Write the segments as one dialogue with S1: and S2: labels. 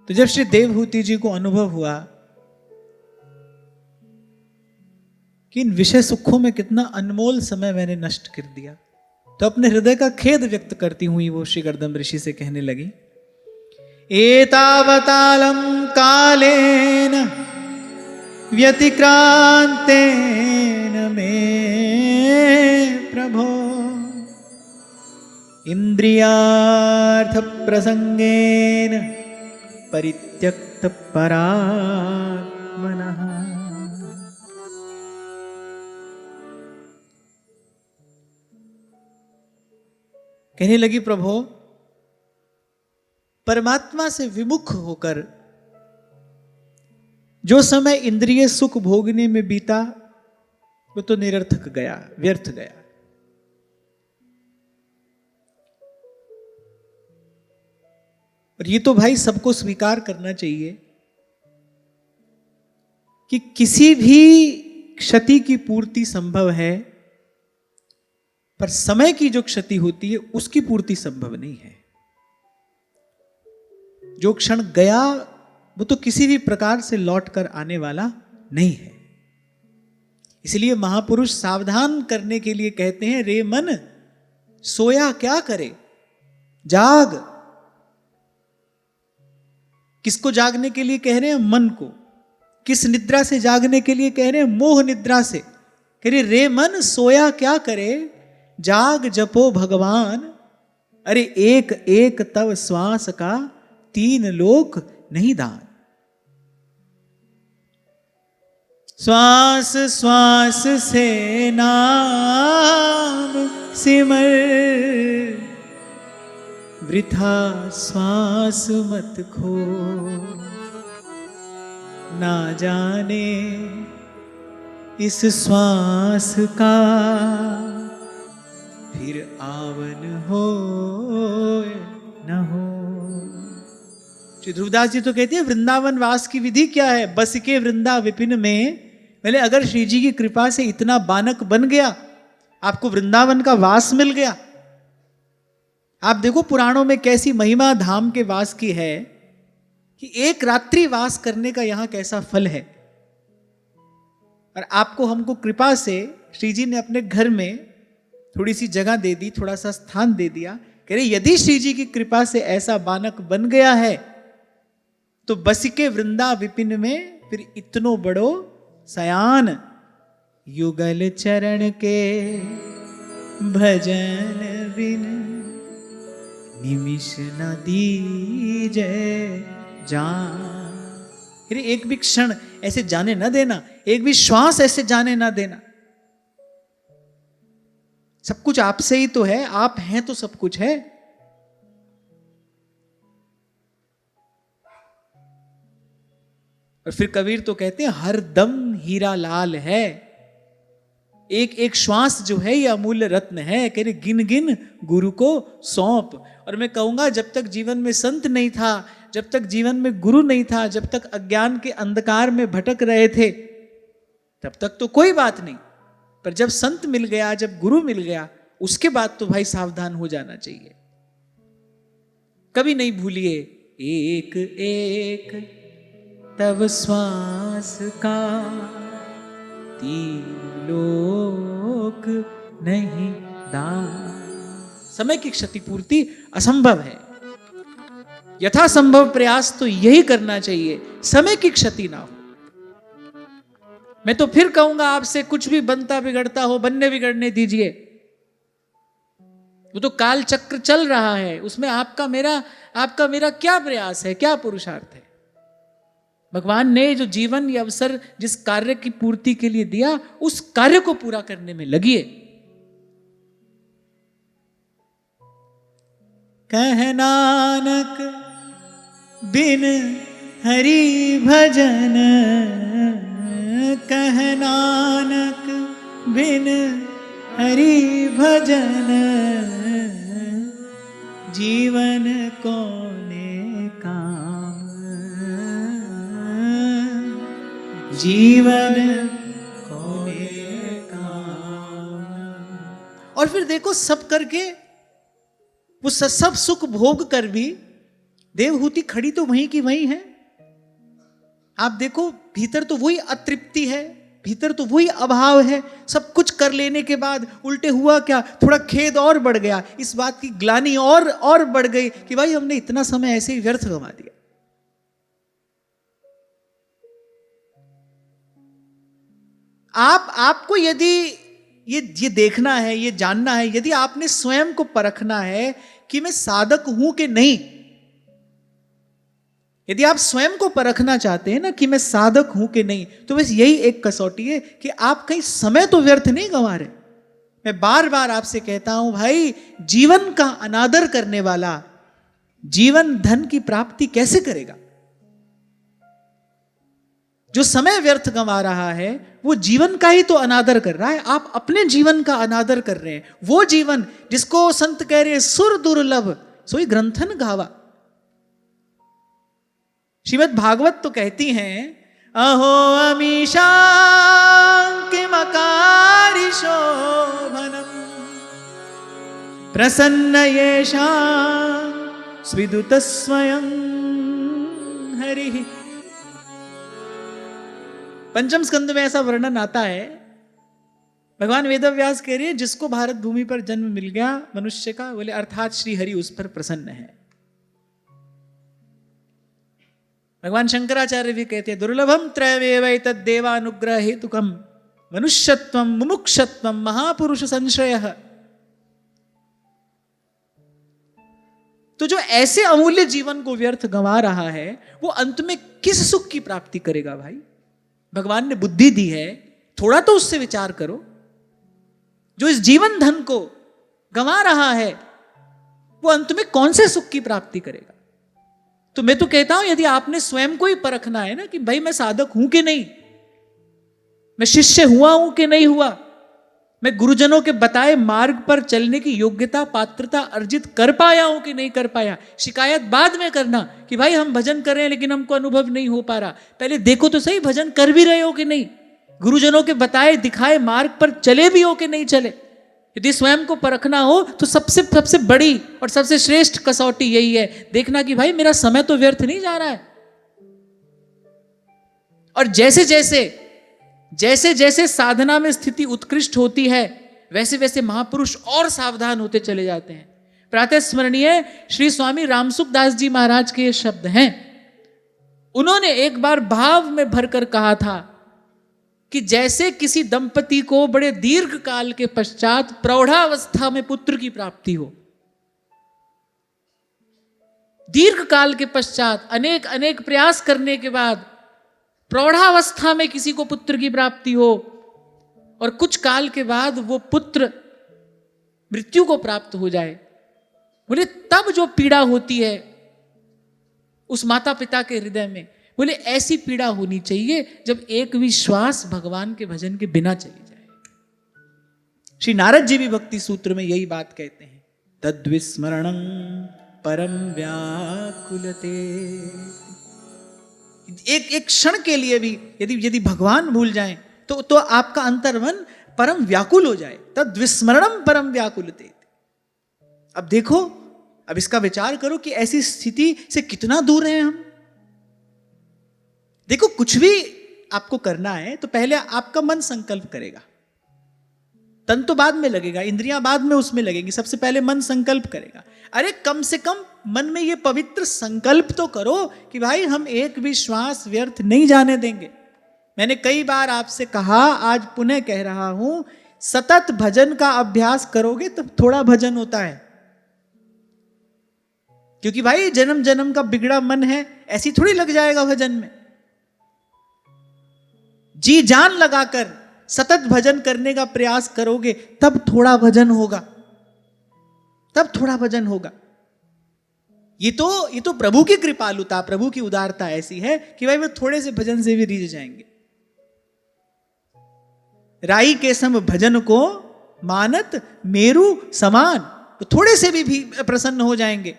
S1: तो जब श्री देवहूति जी को अनुभव हुआ कि इन विषय सुखों में कितना अनमोल समय मैंने नष्ट कर दिया, तो अपने हृदय का खेद व्यक्त करती हुई वो श्री गर्दम ऋषि से कहने लगी, एतावतालम कालेन व्यतिक्रांतेन मे प्रभो इंद्रियार्थ प्रसंगेन परित्यक्त परात्मनः। कहने लगी, प्रभो परमात्मा से विमुख होकर जो समय इंद्रिय सुख भोगने में बीता वो तो निरर्थक गया, व्यर्थ गया। और ये तो भाई सबको स्वीकार करना चाहिए कि किसी भी क्षति की पूर्ति संभव है, पर समय की जो क्षति होती है उसकी पूर्ति संभव नहीं है। जो क्षण गया वो तो किसी भी प्रकार से लौट कर आने वाला नहीं है। इसलिए महापुरुष सावधान करने के लिए कहते हैं, रे मन सोया क्या करे, जाग। किसको जागने के लिए कह रहे हैं? मन को। किस निद्रा से जागने के लिए कह रहे हैं? मोह निद्रा से। कह रहे रे मन सोया क्या करे, जाग जपो भगवान। अरे एक एक तव श्वास का 3 लोक नहीं दान। श्वास श्वास से नाम सिमर, वृथा श्वास मत खो। ना जाने इस श्वास का फिर आवन हो न हो। श्री ध्रुवदास जी तो कहते हैं वृंदावन वास की विधि क्या है, बस के वृंदा विपिन में। पहले अगर श्री जी की कृपा से इतना बानक बन गया, आपको वृंदावन का वास मिल गया। आप देखो पुराणों में कैसी महिमा धाम के वास की है कि एक रात्रि वास करने का यहां कैसा फल है। और आपको हमको कृपा से श्री जी ने अपने घर में थोड़ी सी जगह दे दी, थोड़ा सा स्थान दे दिया। कह रहे यदि श्री जी की कृपा से ऐसा बानक बन गया है तो बसिके वृंदा विपिन में फिर इतनो बड़ो सयान। युगल चरण के भजन बिन निमिष न दीजै जान। फिर एक भी क्षण ऐसे जाने न देना, एक भी श्वास ऐसे जाने न देना। सब कुछ आपसे ही तो है, आप हैं तो सब कुछ है। और फिर कबीर तो कहते हैं हर दम हीरा लाल है। एक एक श्वास जो है ये अमूल्य रत्न है। कह रहे गिन गिन गुरु को सौंप। और मैं कहूंगा जब तक जीवन में संत नहीं था, जब तक जीवन में गुरु नहीं था, जब तक अज्ञान के अंधकार में भटक रहे थे, तब तक तो कोई बात नहीं। पर जब संत मिल गया, जब गुरु मिल गया, उसके बाद तो भाई सावधान हो जाना चाहिए। कभी नहीं भूलिए एक एक तब श्वास का 3 लोक नहीं दान। समय की क्षतिपूर्ति असंभव है। यथासंभव प्रयास तो यही करना चाहिए, समय की क्षति ना हो। मैं तो फिर कहूंगा आपसे, कुछ भी बनता बिगड़ता हो बनने बिगड़ने दीजिए। वो तो काल चक्र चल रहा है, उसमें आपका मेरा क्या प्रयास है, क्या पुरुषार्थ है। भगवान ने जो जीवन या अवसर जिस कार्य की पूर्ति के लिए दिया, उस कार्य को पूरा करने में लगिए। कह नानक बिन हरि भजन, कह नानक बिन हरि भजन, जीवन कोने काम, जीवन कोने काम। और फिर देखो सब करके वो सब सुख भोग कर भी देवहूति खड़ी तो वहीं की वहीं है। आप देखो भीतर तो वही अतृप्ति है, भीतर तो वही अभाव है। सब कुछ कर लेने के बाद उल्टे हुआ क्या, थोड़ा खेद और बढ़ गया, इस बात की ग्लानि और बढ़ गई कि भाई हमने इतना समय ऐसे ही व्यर्थ गंवा दिया। आपको यदि ये देखना है, ये जानना है, यदि आपने स्वयं को परखना है कि मैं साधक हूं कि नहीं, यदि आप स्वयं को परखना चाहते हैं ना कि मैं साधक हूं कि नहीं, तो बस यही एक कसौटी है कि आप कहीं समय तो व्यर्थ नहीं गंवा रहे। मैं बार बार आपसे कहता हूं भाई, जीवन का अनादर करने वाला जीवन धन की प्राप्ति कैसे करेगा? जो समय व्यर्थ गंवा रहा है वो जीवन का ही तो अनादर कर रहा है। आप अपने जीवन का अनादर कर रहे हैं। वो जीवन जिसको संत कह रहे हैं सुर दुर्लभ सोई ग्रंथन गावा। श्रीमद् भागवत तो कहती हैं, अहो अमीशा किमकारि शोभनम प्रसन्न येषा स्विदुत स्वयं हरि। पंचम स्कंद में ऐसा वर्णन आता है, भगवान वेदव्यास कह रहे हैं जिसको भारत भूमि पर जन्म मिल गया मनुष्य का, बोले अर्थात श्री हरि उस पर प्रसन्न है। भगवान शंकराचार्य भी कहते हैं, दुर्लभम त्रयमेव तद्देवानुग्रह हेतुकम मनुष्यत्वम मुमुक्षत्वम महापुरुष संश्रयः। तो जो ऐसे अमूल्य जीवन को व्यर्थ गंवा रहा है वो अंत में किस सुख की प्राप्ति करेगा? भाई भगवान ने बुद्धि दी है, थोड़ा तो उससे विचार करो। जो इस जीवन धन को गंवा रहा है वो अंत में कौन से सुख की प्राप्ति करेगा? तो मैं तो कहता हूं यदि आपने स्वयं को ही परखना है ना कि भाई मैं साधक हूं कि नहीं, मैं शिष्य हुआ हूं कि नहीं हुआ, मैं गुरुजनों के बताए मार्ग पर चलने की योग्यता पात्रता अर्जित कर पाया हूं कि नहीं कर पाया। शिकायत बाद में करना कि भाई हम भजन कर रहे हैं लेकिन हमको अनुभव नहीं हो पा रहा। पहले देखो तो सही भजन कर भी रहे हो कि नहीं, गुरुजनों के बताए दिखाए मार्ग पर चले भी हो कि नहीं चले। यदि स्वयं को परखना हो तो सबसे बड़ी और सबसे श्रेष्ठ कसौटी यही है, देखना कि भाई मेरा समय तो व्यर्थ नहीं जा रहा है। और जैसे जैसे साधना में स्थिति उत्कृष्ट होती है वैसे वैसे महापुरुष और सावधान होते चले जाते हैं। प्रातः स्मरणीय श्री स्वामी रामसुख दास जी महाराज के ये शब्द हैं। उन्होंने एक बार भाव में भरकर कहा था कि जैसे किसी दंपति को बड़े दीर्घ काल के पश्चात प्रौढ़ावस्था में पुत्र की प्राप्ति हो, दीर्घ काल के पश्चात अनेक अनेक प्रयास करने के बाद प्रौढ़ावस्था में किसी को पुत्र की प्राप्ति हो और कुछ काल के बाद वो पुत्र मृत्यु को प्राप्त हो जाए, बोले तब जो पीड़ा होती है उस माता पिता के हृदय में, बोले ऐसी पीड़ा होनी चाहिए जब एक भी श्वास भगवान के भजन के बिना चली जाए। श्री नारद जी भी भक्ति सूत्र में यही बात कहते हैं, तद्विस्मरणं परम व्याकुलते। एक क्षण के लिए भी यदि भगवान भूल जाएं तो आपका अंतर्मन परम व्याकुल हो जाए। तद्विस्मरणं परम व्याकुलते। अब देखो, अब इसका विचार करो कि ऐसी स्थिति से कितना दूर हैं हम। देखो कुछ भी आपको करना है तो पहले आपका मन संकल्प करेगा, तन तो बाद में लगेगा, इंद्रियां बाद में उसमें लगेंगी, सबसे पहले मन संकल्प करेगा। अरे कम से कम मन में ये पवित्र संकल्प तो करो कि भाई हम एक भी श्वास व्यर्थ नहीं जाने देंगे। मैंने कई बार आपसे कहा, आज पुनः कह रहा हूं, सतत भजन का अभ्यास करोगे तब थोड़ा भजन होता है। क्योंकि भाई जन्म जन्म का बिगड़ा मन है, ऐसी थोड़ी लग जाएगा भजन में। जी जान लगाकर सतत भजन करने का प्रयास करोगे तब थोड़ा भजन होगा, तब थोड़ा भजन होगा। ये तो प्रभु की कृपालुता, प्रभु की उदारता ऐसी है कि भाई वो थोड़े से भजन से भी रीझ जाएंगे। राई के सम भजन को मानत मेरु समान, तो थोड़े से भी प्रसन्न हो जाएंगे।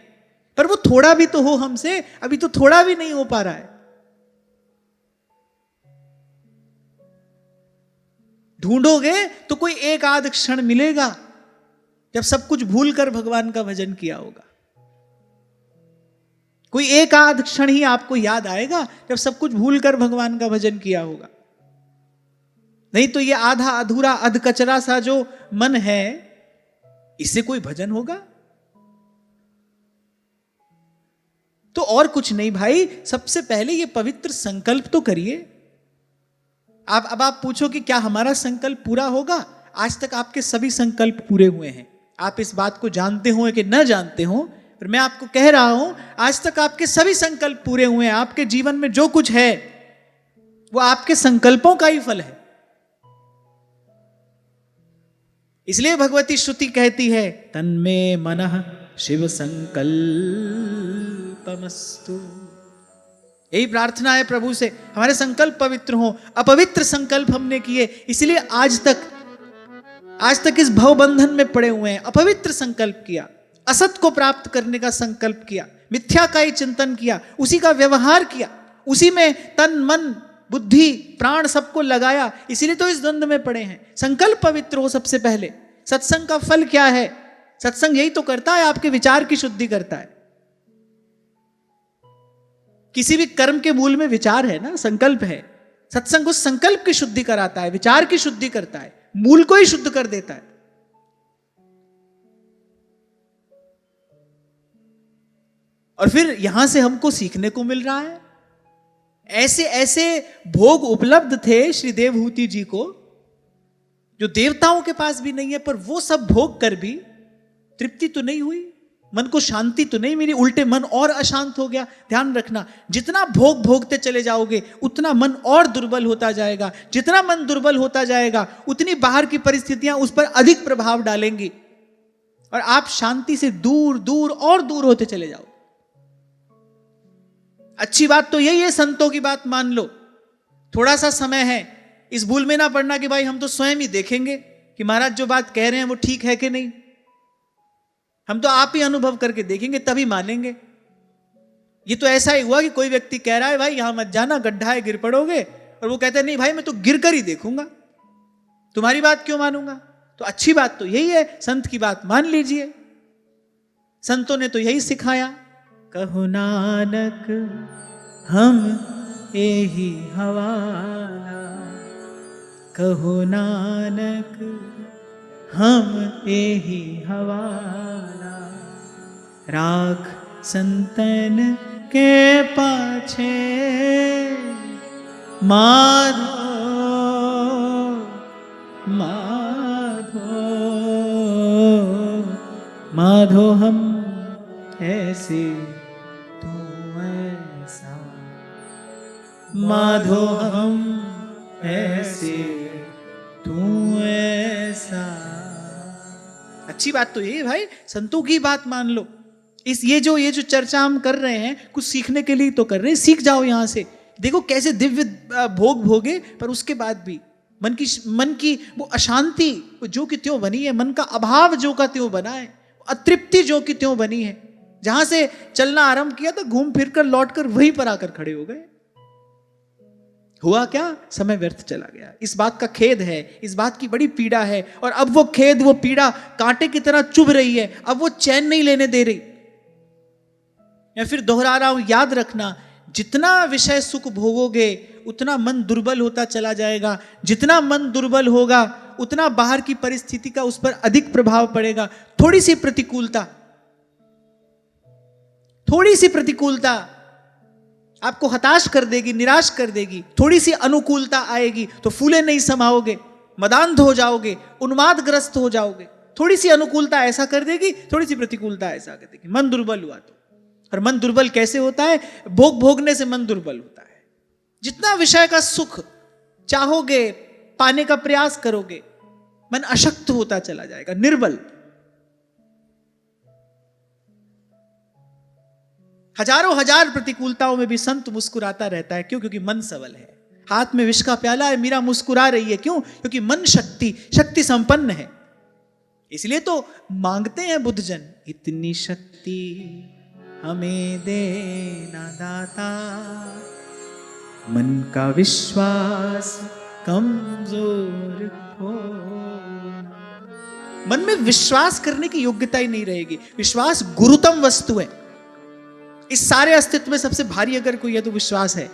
S1: पर वो थोड़ा भी तो हो हमसे, अभी तो थोड़ा भी नहीं हो पा रहा है। ढूंढोगे तो कोई एक आध क्षण मिलेगा जब सब कुछ भूलकर भगवान का भजन किया होगा। कोई एक आध क्षण ही आपको याद आएगा जब सब कुछ भूलकर भगवान का भजन किया होगा। नहीं तो ये आधा अधूरा अधकचरा सा जो मन है, इससे कोई भजन होगा? तो और कुछ नहीं भाई, सबसे पहले ये पवित्र संकल्प तो करिए। अब आप पूछो कि क्या हमारा संकल्प पूरा होगा? आज तक आपके सभी संकल्प पूरे हुए हैं। आप इस बात को जानते हो कि न जानते हो, पर मैं आपको कह रहा हूं, आज तक आपके सभी संकल्प पूरे हुए हैं। आपके जीवन में जो कुछ है वो आपके संकल्पों का ही फल है। इसलिए भगवती श्रुति कहती है, तन्मे मनः शिव संकल्पमस्तु। यही प्रार्थना है प्रभु से, हमारे संकल्प पवित्र हो। अपवित्र संकल्प हमने किए, इसलिए आज तक इस भवबंधन में पड़े हुए हैं। अपवित्र संकल्प किया, असत को प्राप्त करने का संकल्प किया, मिथ्या का ही चिंतन किया, उसी का व्यवहार किया, उसी में तन मन बुद्धि प्राण सबको लगाया, इसीलिए तो इस द्वंद्व में पड़े हैं। संकल्प पवित्र हो सबसे पहले। सत्संग का फल क्या है? सत्संग यही तो करता है, आपके विचार की शुद्धि करता है। किसी भी कर्म के मूल में विचार है ना, संकल्प है। सत्संग उस संकल्प की शुद्धि कराता है, विचार की शुद्धि करता है, मूल को ही शुद्ध कर देता है। और फिर यहां से हमको सीखने को मिल रहा है। ऐसे ऐसे भोग उपलब्ध थे श्री देवहूति जी को, जो देवताओं के पास भी नहीं है, पर वो सब भोग कर भी तृप्ति तो नहीं हुई, मन को शांति तो नहीं मिली, उल्टे मन और अशांत हो गया। ध्यान रखना, जितना भोग भोगते चले जाओगे उतना मन और दुर्बल होता जाएगा। जितना मन दुर्बल होता जाएगा उतनी बाहर की परिस्थितियां उस पर अधिक प्रभाव डालेंगी और आप शांति से दूर दूर और दूर होते चले जाओ। अच्छी बात तो यही है, संतों की बात मान लो। थोड़ा सा समय है, इस भूल में ना पड़ना कि भाई हम तो स्वयं ही देखेंगे कि महाराज जो बात कह रहे हैं वो ठीक है कि नहीं। हम तो आप ही अनुभव करके देखेंगे तभी मानेंगे। ये तो ऐसा ही हुआ कि कोई व्यक्ति कह रहा है भाई यहां मत जाना, गड्ढा है, गिर पड़ोगे, और वो कहते हैं नहीं भाई मैं तो गिर कर ही देखूंगा, तुम्हारी बात क्यों मानूंगा। तो अच्छी बात तो यही है, संत की बात मान लीजिए। संतों ने तो यही सिखाया, कहो नानक हम एही हवाला, कहो नानक हम एही हवाला, राख संतन के पाछे माधो माधो माधो हम ऐसे तू ऐसा, माधो हम ऐसे तू ऐसा। अच्छी बात तो ये भाई, संतों की बात मान लो। ये जो चर्चा हम कर रहे हैं कुछ सीखने के लिए तो कर रहे हैं, सीख जाओ यहां से। देखो कैसे दिव्य भोग भोगे, पर उसके बाद भी मन की वो अशांति जो कि त्यों बनी है, मन का अभाव जो का त्यों बना है, अतृप्ति जो कि त्यों बनी है। जहां से चलना आरंभ किया तो घूम फिर कर लौट कर वहीं पर आकर खड़े हो गए। हुआ क्या? समय व्यर्थ चला गया। इस बात का खेद है, इस बात की बड़ी पीड़ा है। और अब वो खेद, वो पीड़ा कांटे की तरह चुभ रही है, अब वो चैन नहीं लेने दे रही। मैं फिर दोहरा रहा हूं, याद रखना, जितना विषय सुख भोगोगे उतना मन दुर्बल होता चला जाएगा। जितना मन दुर्बल होगा उतना बाहर की परिस्थिति का उस पर अधिक प्रभाव पड़ेगा। थोड़ी सी प्रतिकूलता आपको हताश कर देगी, निराश कर देगी। थोड़ी सी अनुकूलता आएगी तो फूले नहीं समाओगे, मदान्ध हो जाओगे, उन्मादग्रस्त हो जाओगे। थोड़ी सी अनुकूलता ऐसा कर देगी, थोड़ी सी प्रतिकूलता ऐसा कर देगी। मन दुर्बल हुआ तो। और मन दुर्बल कैसे होता है? भोग भोगने से मन दुर्बल होता है। जितना विषय का सुख चाहोगे, पाने का प्रयास करोगे, मन अशक्त होता चला जाएगा, निर्बल। हजारों हजार प्रतिकूलताओं में भी संत मुस्कुराता रहता है। क्यों? क्योंकि मन सबल है। हाथ में विष का प्याला है, मीरा मुस्कुरा रही है। क्यों? क्योंकि मन शक्ति संपन्न है। इसलिए तो मांगते हैं बुद्ध जन, इतनी शक्ति हमें देना दाता, मन का विश्वास कमजोर हो। मन में विश्वास करने की योग्यता ही नहीं रहेगी। विश्वास गुरुतम वस्तु है। इस सारे अस्तित्व में सबसे भारी अगर कोई है तो विश्वास है।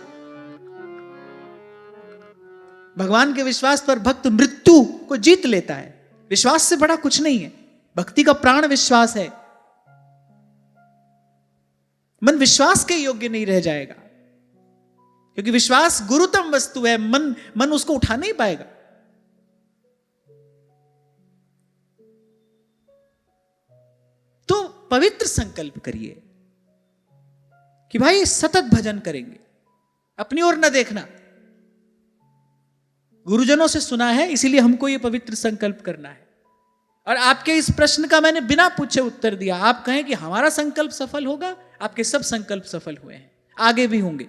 S1: भगवान के विश्वास पर भक्त मृत्यु को जीत लेता है। विश्वास से बड़ा कुछ नहीं है। भक्ति का प्राण विश्वास है। मन विश्वास के योग्य नहीं रह जाएगा, क्योंकि विश्वास गुरुतम वस्तु है। मन उसको उठा नहीं पाएगा। तो पवित्र संकल्प करिए कि भाई सतत भजन करेंगे, अपनी ओर न देखना। गुरुजनों से सुना है, इसीलिए हमको यह पवित्र संकल्प करना है। और आपके इस प्रश्न का मैंने बिना पूछे उत्तर दिया। आप कहें कि हमारा संकल्प सफल होगा, आपके सब संकल्प सफल हुए हैं, आगे भी होंगे।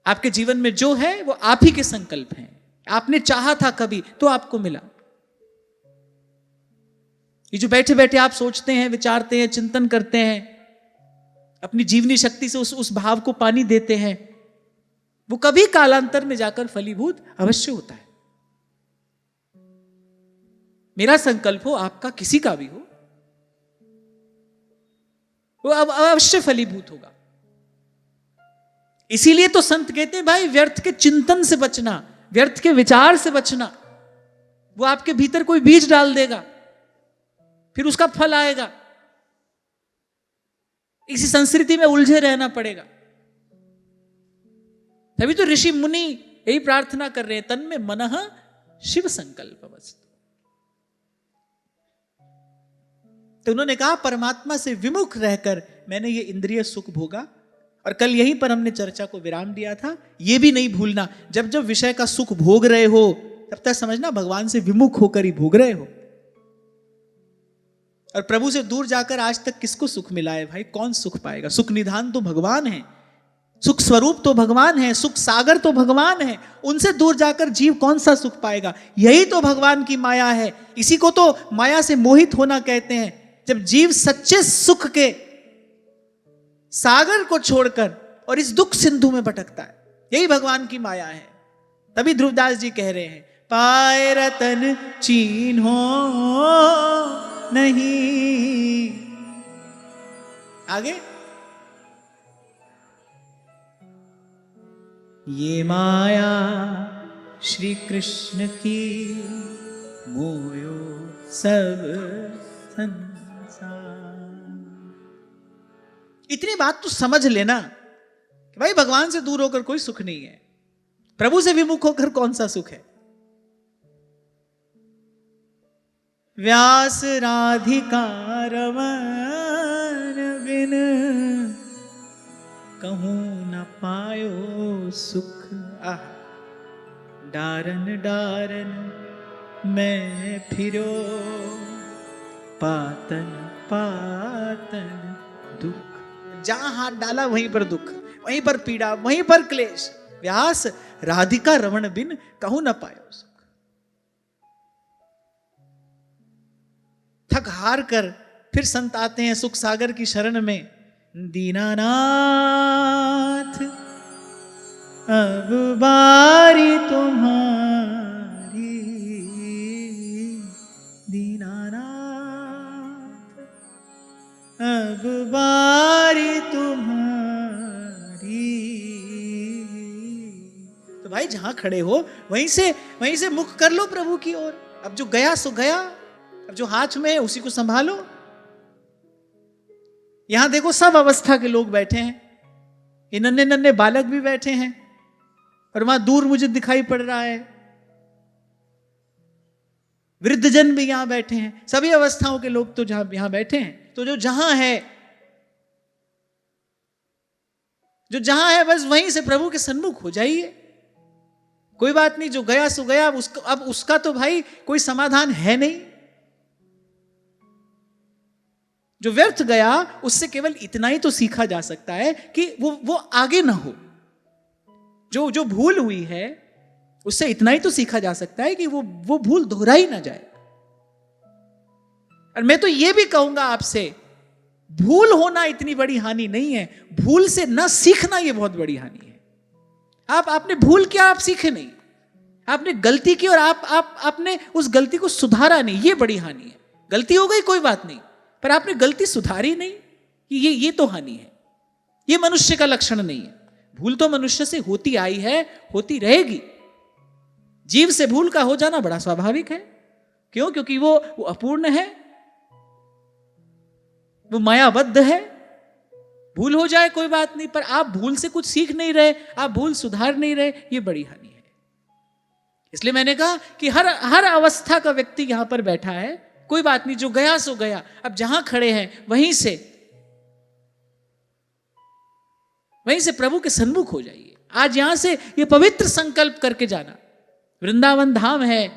S1: आपके जीवन में जो है वो आप ही के संकल्प हैं। आपने चाहा था कभी तो आपको मिला। ये जो बैठे बैठे आप सोचते हैं, विचारते हैं, चिंतन करते हैं, अपनी जीवनी शक्ति से उस भाव को पानी देते हैं, वो कभी कालांतर में जाकर फलीभूत अवश्य होता है। मेरा संकल्प हो, आपका किसी का भी हो, वो अब अवश्य फलीभूत होगा। इसीलिए तो संत कहते हैं भाई व्यर्थ के चिंतन से बचना, व्यर्थ के विचार से बचना। वो आपके भीतर कोई बीज डाल देगा, फिर उसका फल आएगा। इसी संस्कृति में उलझे रहना पड़ेगा। तभी तो ऋषि मुनि यही प्रार्थना कर रहे हैं, तन में मनः शिव संकल्प वस्तु। तो उन्होंने कहा परमात्मा से विमुख रहकर मैंने ये इंद्रिय सुख भोगा। और कल यहीं पर हमने चर्चा को विराम दिया था। ये भी नहीं भूलना, जब जब विषय का सुख भोग रहे हो तब तक समझना भगवान से विमुख होकर ही भोग रहे हो। और प्रभु से दूर जाकर आज तक किसको सुख मिला है भाई? कौन सुख पाएगा? सुख निधान तो भगवान है, सुख स्वरूप तो भगवान है, सुख सागर तो भगवान है। उनसे दूर जाकर जीव कौन सा सुख पाएगा? यही तो भगवान की माया है। इसी को तो माया से मोहित होना कहते हैं। जब जीव सच्चे सुख के सागर को छोड़कर और इस दुख सिंधु में भटकता है, यही भगवान की माया है। तभी ध्रुवदास जी कह रहे हैं, पाए रतन चीन्हो नहीं। आगे, ये माया श्री कृष्ण की मोयो सब संसार। इतनी बात तो समझ लेना कि भाई भगवान से दूर होकर कोई सुख नहीं है, प्रभु से विमुख होकर कौन सा सुख है। व्यास राधिका रमन बिन कहूं न पायो सुख। आह, डारन डारन मैं फिरो पातन पातन दुख। जहां हाथ डाला वहीं पर दुख, वहीं पर पीड़ा, वहीं पर क्लेश। व्यास राधिका रमण बिन कहूं न पायो सुख। थक हार कर फिर संत आते हैं सुख सागर की शरण में। दीनानाथ अब बारी तुम्हारी, दीनानाथ अब बारी तुम्हारी। तो भाई जहां खड़े हो वहीं से मुख कर लो प्रभु की ओर। अब जो गया सो गया, अब जो हाथ में है उसी को संभालो। यहां देखो सब अवस्था के लोग बैठे हैं, ये नन्हे नन्हे बालक भी बैठे हैं, और वहां दूर मुझे दिखाई पड़ रहा है वृद्धजन भी यहां बैठे हैं। सभी अवस्थाओं के लोग तो यहां बैठे हैं। तो जो जहां है बस वहीं से प्रभु के सन्मुख हो जाइए। कोई बात नहीं, जो गया सो गया। अब उसका तो भाई कोई समाधान है नहीं। जो व्यर्थ गया उससे केवल इतना ही तो सीखा जा सकता है कि वो आगे ना हो। जो भूल हुई है उससे इतना ही तो सीखा जा सकता है कि वो भूल दोहराई ना जाए। और मैं तो ये भी कहूंगा आपसे, भूल होना इतनी बड़ी हानि नहीं है, भूल से ना सीखना ये बहुत बड़ी हानि है। आपने भूल किया, आप सीखे नहीं। आपने गलती की और आपने उस गलती को सुधारा नहीं, ये बड़ी हानि है। गलती हो गई कोई बात नहीं, पर आपने गलती सुधारी नहीं कि ये तो हानि है, ये मनुष्य का लक्षण नहीं है। भूल तो मनुष्य से होती आई है, होती रहेगी। जीव से भूल का हो जाना बड़ा स्वाभाविक है। क्यों? क्योंकि वो अपूर्ण है, वो मायाबद्ध है। भूल हो जाए कोई बात नहीं, पर आप भूल से कुछ सीख नहीं रहे, आप भूल सुधार नहीं रहे, ये बड़ी हानि है। इसलिए मैंने कहा कि हर अवस्था का व्यक्ति यहां पर बैठा है, कोई बात नहीं, जो गया सो गया। अब जहां खड़े हैं वहीं से प्रभु के सन्मुख हो जाइए। आज यहां से ये पवित्र संकल्प करके जाना, वृंदावन धाम है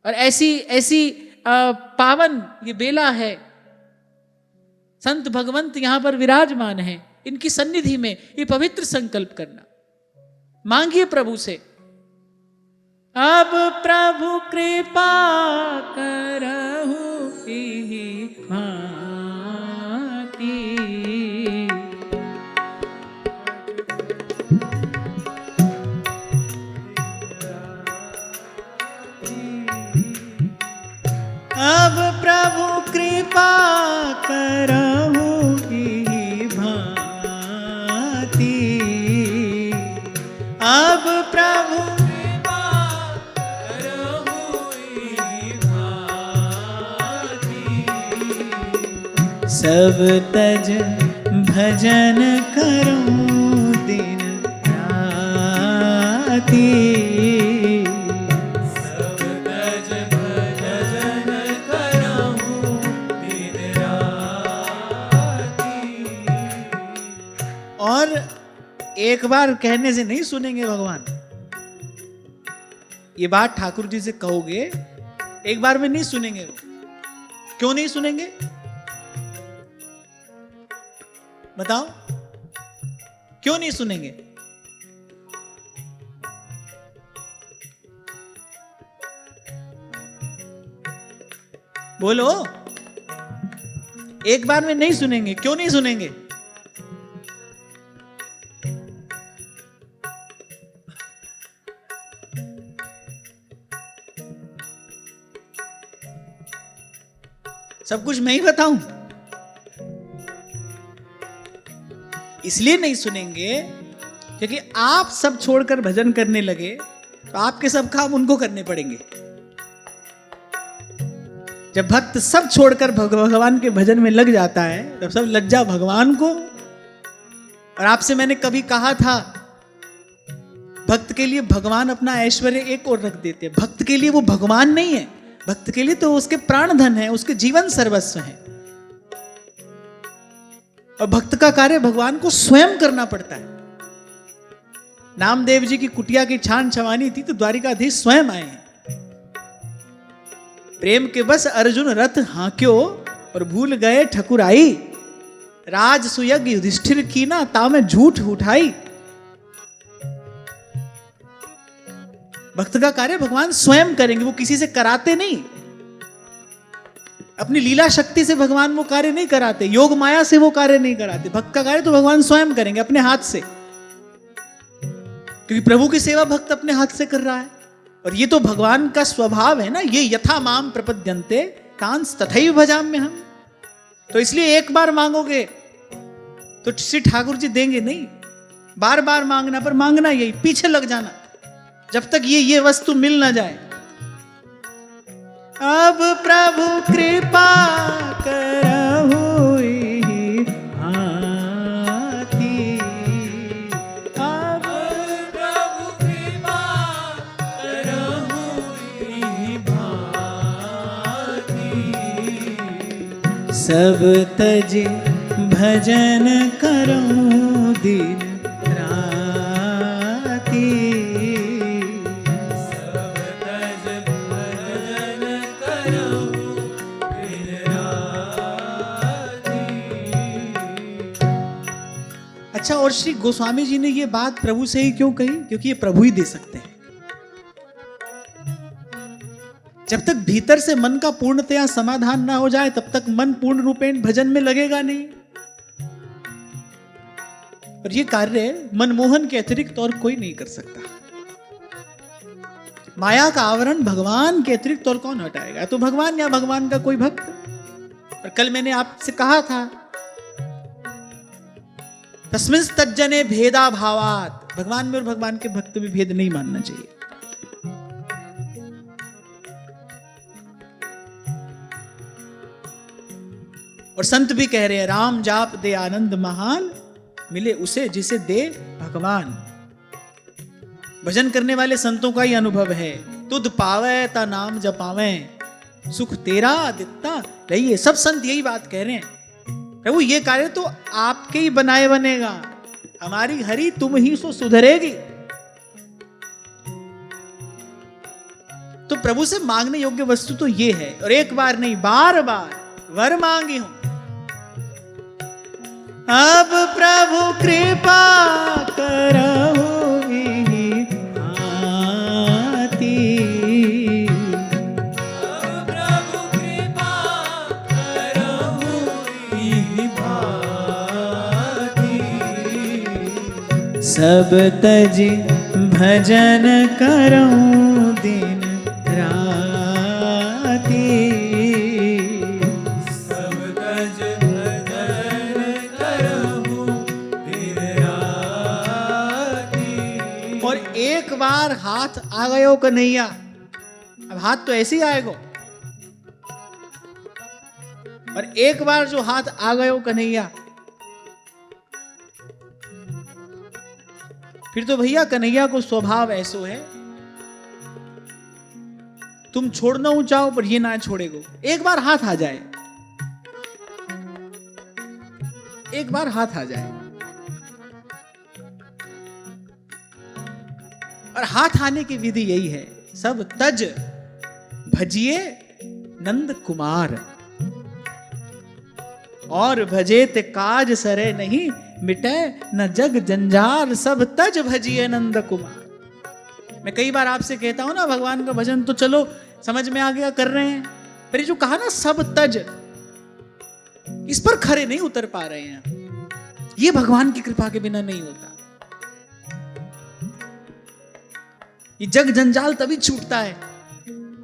S1: और ऐसी पावन ये बेला है, संत भगवंत यहां पर विराजमान है, इनकी सन्निधि में ये पवित्र संकल्प करना। मांगिए प्रभु से, अब प्रभु कृपा करहु एहि भांति, अब प्रभु कृपा करहु एहि भांति, अब प्रभु कृपा करहु एहि भांति, सब तज भजन करहु दिन राति, और एक बार कहने से नहीं सुनेंगे भगवान। ये बात ठाकुर जी से कहोगे, एक बार में नहीं सुनेंगे वो। क्यों नहीं सुनेंगे बताओ? क्यों नहीं सुनेंगे? बोलो। एक बार में नहीं सुनेंगे, क्यों नहीं सुनेंगे? सब कुछ मैं ही बताऊं? इसलिए नहीं सुनेंगे क्योंकि आप सब छोड़कर भजन करने लगे तो आपके सब काम उनको करने पड़ेंगे। जब भक्त सब छोड़कर भगवान के भजन में लग जाता है तब सब लज्जा भगवान को। और आपसे मैंने कभी कहा था, भक्त के लिए भगवान अपना ऐश्वर्य एक ओर रख देते हैं। भक्त के लिए वो भगवान नहीं है, भक्त के लिए तो उसके प्राण धन है, उसके जीवन सर्वस्व है। और भक्त का कार्य भगवान को स्वयं करना पड़ता है। नामदेव जी की कुटिया की छान छवानी थी तो द्वारिकाधीश स्वयं आए हैं। प्रेम के बस अर्जुन रथ हांक्यो और भूल गए ठकुराई, राज सुयज्ञ युधिष्ठिर कीना ता में झूठ उठाई। भक्त का कार्य भगवान स्वयं करेंगे, वो किसी से कराते नहीं। अपनी लीला शक्ति से भगवान वो कार्य नहीं कराते, योग माया से वो कार्य नहीं कराते। भक्त का कार्य तो भगवान स्वयं करेंगे अपने हाथ से, क्योंकि प्रभु की सेवा भक्त अपने हाथ से कर रहा है। और ये तो भगवान का स्वभाव है ना, ये यथा माम प्रपद्यन्ते तांस तथैव भजाम्य हम। तो इसलिए एक बार मांगोगे तो श्री ठाकुर जी देंगे नहीं, बार बार मांगना, पर मांगना यही, पीछे लग जाना जब तक ये वस्तु मिल ना जाए। अब प्रभु कृपा करहु एहि भांति, अब प्रभु कृपा करहु एहि भांति, सब तज भजन करहु दिन राति, अच्छा। और श्री गोस्वामी जी ने ये बात प्रभु से ही क्यों कही? क्योंकि ये प्रभु ही दे सकते हैं। जब तक भीतर से मन का पूर्णतया समाधान ना हो जाए तब तक मन पूर्ण रूपेण भजन में लगेगा नहीं। और ये कार्य मनमोहन के अतिरिक्त और कोई नहीं कर सकता। माया का आवरण भगवान के अतिरिक्त और कौन हटाएगा? तो भगवान या भगवान का कोई भक्त। और कल मैंने आपसे कहा था, तस्मिन् तज्जने भेदा भावात, भगवान में और भगवान के भक्त में भेद नहीं मानना चाहिए। और संत भी कह रहे हैं, राम जाप दे आनंद महान, मिले उसे जिसे दे भगवान। भजन करने वाले संतों का ही अनुभव है, तुद पावे ता नाम जपावे, सुख तेरा दित्ता रहिए। सब संत यही बात कह रहे हैं, प्रभु ये कार्य तो आपके ही बनाए बनेगा, हमारी हरि तुम ही सो सुधरेगी। तो प्रभु से मांगने योग्य वस्तु तो ये है, और एक बार नहीं बार बार वर मांगी हूं। अब प्रभु कृपा करहु विभाति, अब प्रभु कृपा करहु विभाति, सब तज भजन करऊं दिन राति, सब तज एक बार हाथ आ गयो कन्हैया। अब हाथ तो ऐसे ही आएगा, और एक बार जो हाथ आ गयो कन्हैया, फिर तो भैया कन्हैया को स्वभाव ऐसो है, तुम छोड़ना चाहो पर ये ना छोड़ेगो। एक बार हाथ आ जाए, एक बार हाथ आ जाए, और हाथ आने की विधि यही है, सब तज भजिए नंद कुमार, और भजे ते काज सरे नहीं, मिटे न जग जंजार, सब तज भजिए नंद कुमार। मैं कई बार आपसे कहता हूं ना, भगवान का भजन तो चलो समझ में आ गया, कर रहे हैं, पर ये जो कहा ना सब तज, इस पर खरे नहीं उतर पा रहे हैं। ये भगवान की कृपा के बिना नहीं होता। ये जग जंजाल तभी छूटता है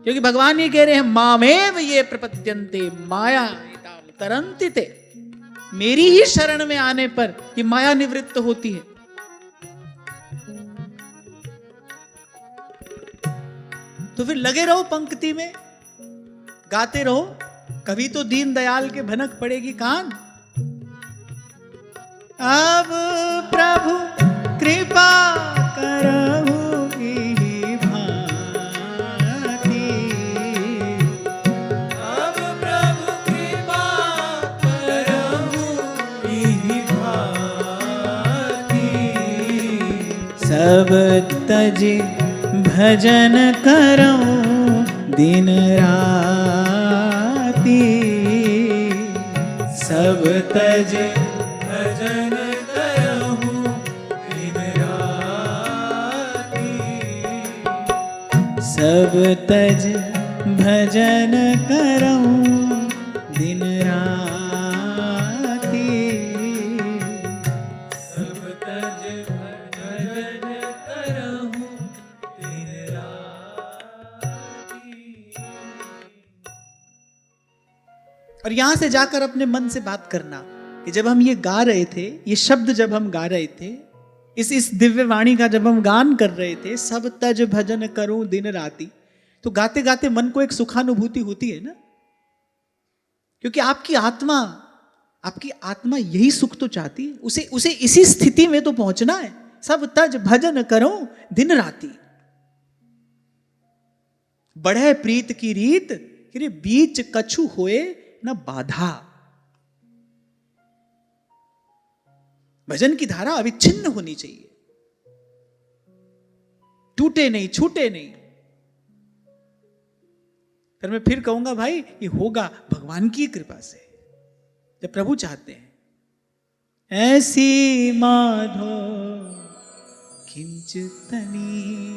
S1: क्योंकि भगवान ये कह रहे हैं, मामेव ये प्रपद्यन्ते माया तरन्ति ते, मेरी ही शरण में आने पर ये माया निवृत्त होती है। तो फिर लगे रहो पंक्ति में, गाते रहो, कभी तो दीन दयाल के भनक पड़ेगी कान। अब प्रभु कृपा करहु विभाति, अब प्रभु कृपा करहु विभाति, सब तज भजन करऊं दिन राति, सब तज भजन करहूं दिन राति, सब तज भजन करऊं दिन राति, सब तज भजन करहूं दिन राति। और यहां से जाकर अपने मन से बात करना कि जब हम ये गा रहे थे, ये शब्द जब हम गा रहे थे, इस दिव्य वाणी का जब हम गान कर रहे थे, सब तज भजन करूं दिन राति, तो गाते गाते मन को एक सुखानुभूति होती है ना, क्योंकि आपकी आत्मा यही सुख तो चाहती है, उसे इसी स्थिति में तो पहुंचना है। सब तज भजन करूं दिन राति, बढ़े प्रीत की रीत, कि बीच कछु होए न बाधा। भजन की धारा अविच्छिन्न होनी चाहिए, टूटे नहीं, छूटे नहीं। पर मैं फिर कहूंगा भाई, ये होगा भगवान की कृपा से, जब प्रभु चाहते हैं। ऐसी माधो किंचितनी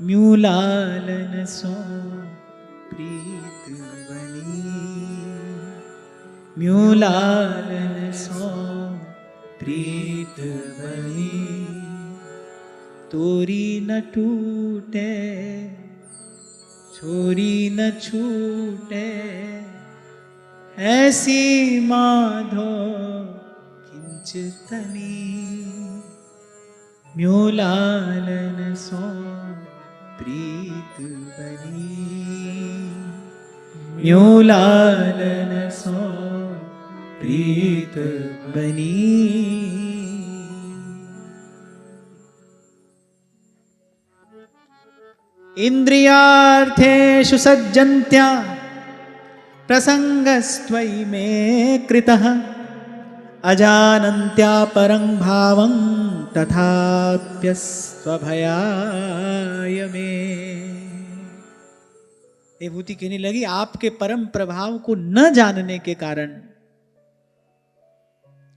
S1: म्यूलालन सो प्रीत बनी, म्यूलालन सो प्रीत बनी, तोरी न टूटे छोरी न छूटे, ऐसी माधो किंचितनी म्यो लालन सो प्रीत बनी म्यो लालन सो प्रीत बनी। इंद्रियार्थेषु सज्जन्त्या प्रसंगस्त्वयि मे कृतः अजानन्त्या परं भावं तथाप्यस्त्वभयाय मे। विभूति कहने लगी आपके परम प्रभाव को न जानने के कारण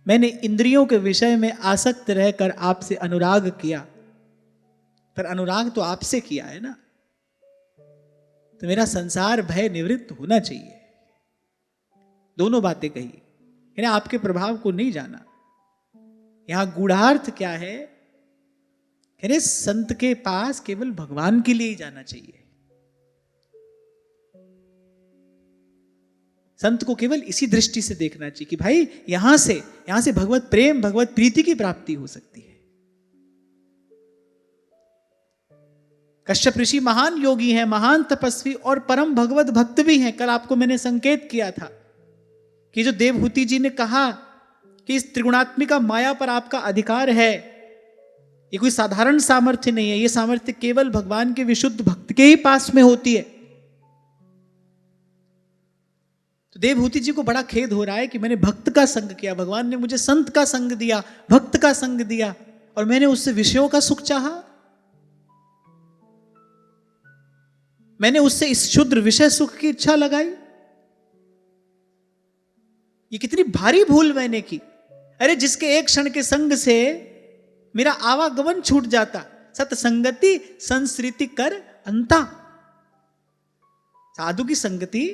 S1: मैंने इंद्रियों के विषय में आसक्त रहकर आपसे अनुराग किया, पर अनुराग तो आपसे किया है ना, तो मेरा संसार भय निवृत्त होना चाहिए। दोनों बातें कही, यानी आपके प्रभाव को नहीं जाना। यहां गूढ़ार्थ क्या है, यानी संत के पास केवल भगवान के लिए ही जाना चाहिए। संत को केवल इसी दृष्टि से देखना चाहिए कि भाई यहां से भगवत प्रेम भगवत प्रीति की प्राप्ति हो सकती है। कश्यप ऋषि महान योगी हैं, महान तपस्वी और परम भगवत भक्त भी हैं। कल आपको मैंने संकेत किया था कि जो देवहूति जी ने कहा कि इस त्रिगुणात्मिका माया पर आपका अधिकार है, ये कोई साधारण सामर्थ्य नहीं है, ये सामर्थ्य केवल भगवान के विशुद्ध भक्त के ही पास में होती है। तो देवहूति जी को बड़ा खेद हो रहा है कि मैंने भक्त का संग किया, भगवान ने मुझे संत का संग दिया, भक्त का संग दिया, और मैंने उससे विषयों का सुख चाहा, मैंने उससे इस क्षुद्र विषय सुख की इच्छा लगाई। ये कितनी भारी भूल मैंने की। अरे जिसके एक क्षण के संग से मेरा आवागमन छूट जाता, सत्संगति संस्कृति कर अंता। साधु की संगति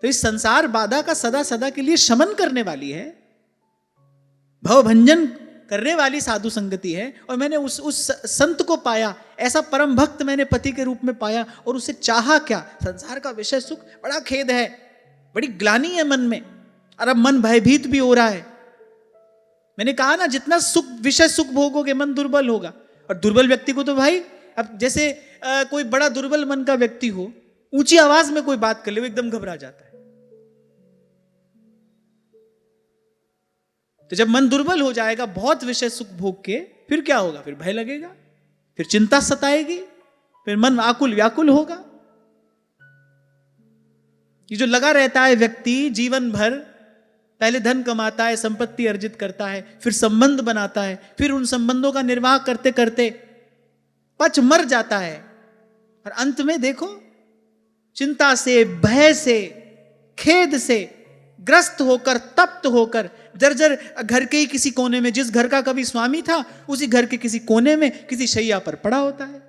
S1: तो इस संसार बाधा का सदा सदा के लिए शमन करने वाली है, भवभंजन करने वाली साधु संगति है। और मैंने उस संत को पाया, ऐसा परम भक्त मैंने पति के रूप में पाया, और उसे चाहा क्या, संसार का विषय सुख। बड़ा खेद है, बड़ी ग्लानि है मन में, और अब मन भयभीत भी हो रहा है। मैंने कहा ना, जितना सुख विषय सुख भोगोगे मन दुर्बल होगा। और दुर्बल व्यक्ति को तो भाई, अब जैसे कोई बड़ा दुर्बल मन का व्यक्ति हो, ऊंची आवाज में कोई बात कर ले, वो एकदम घबरा जाता है। तो जब मन दुर्बल हो जाएगा बहुत विषय सुख भोग के, फिर क्या होगा, फिर भय लगेगा, फिर चिंता सताएगी, फिर मन आकुल व्याकुल होगा। ये जो लगा रहता है व्यक्ति जीवन भर, पहले धन कमाता है, संपत्ति अर्जित करता है, फिर संबंध बनाता है, फिर उन संबंधों का निर्वाह करते करते पच मर जाता है, और अंत में देखो चिंता से, भय से, खेद से ग्रस्त होकर, तप्त होकर, जर्जर घर के ही किसी कोने में, जिस घर का कभी स्वामी था उसी घर के किसी कोने में किसी शैया पर पड़ा होता है।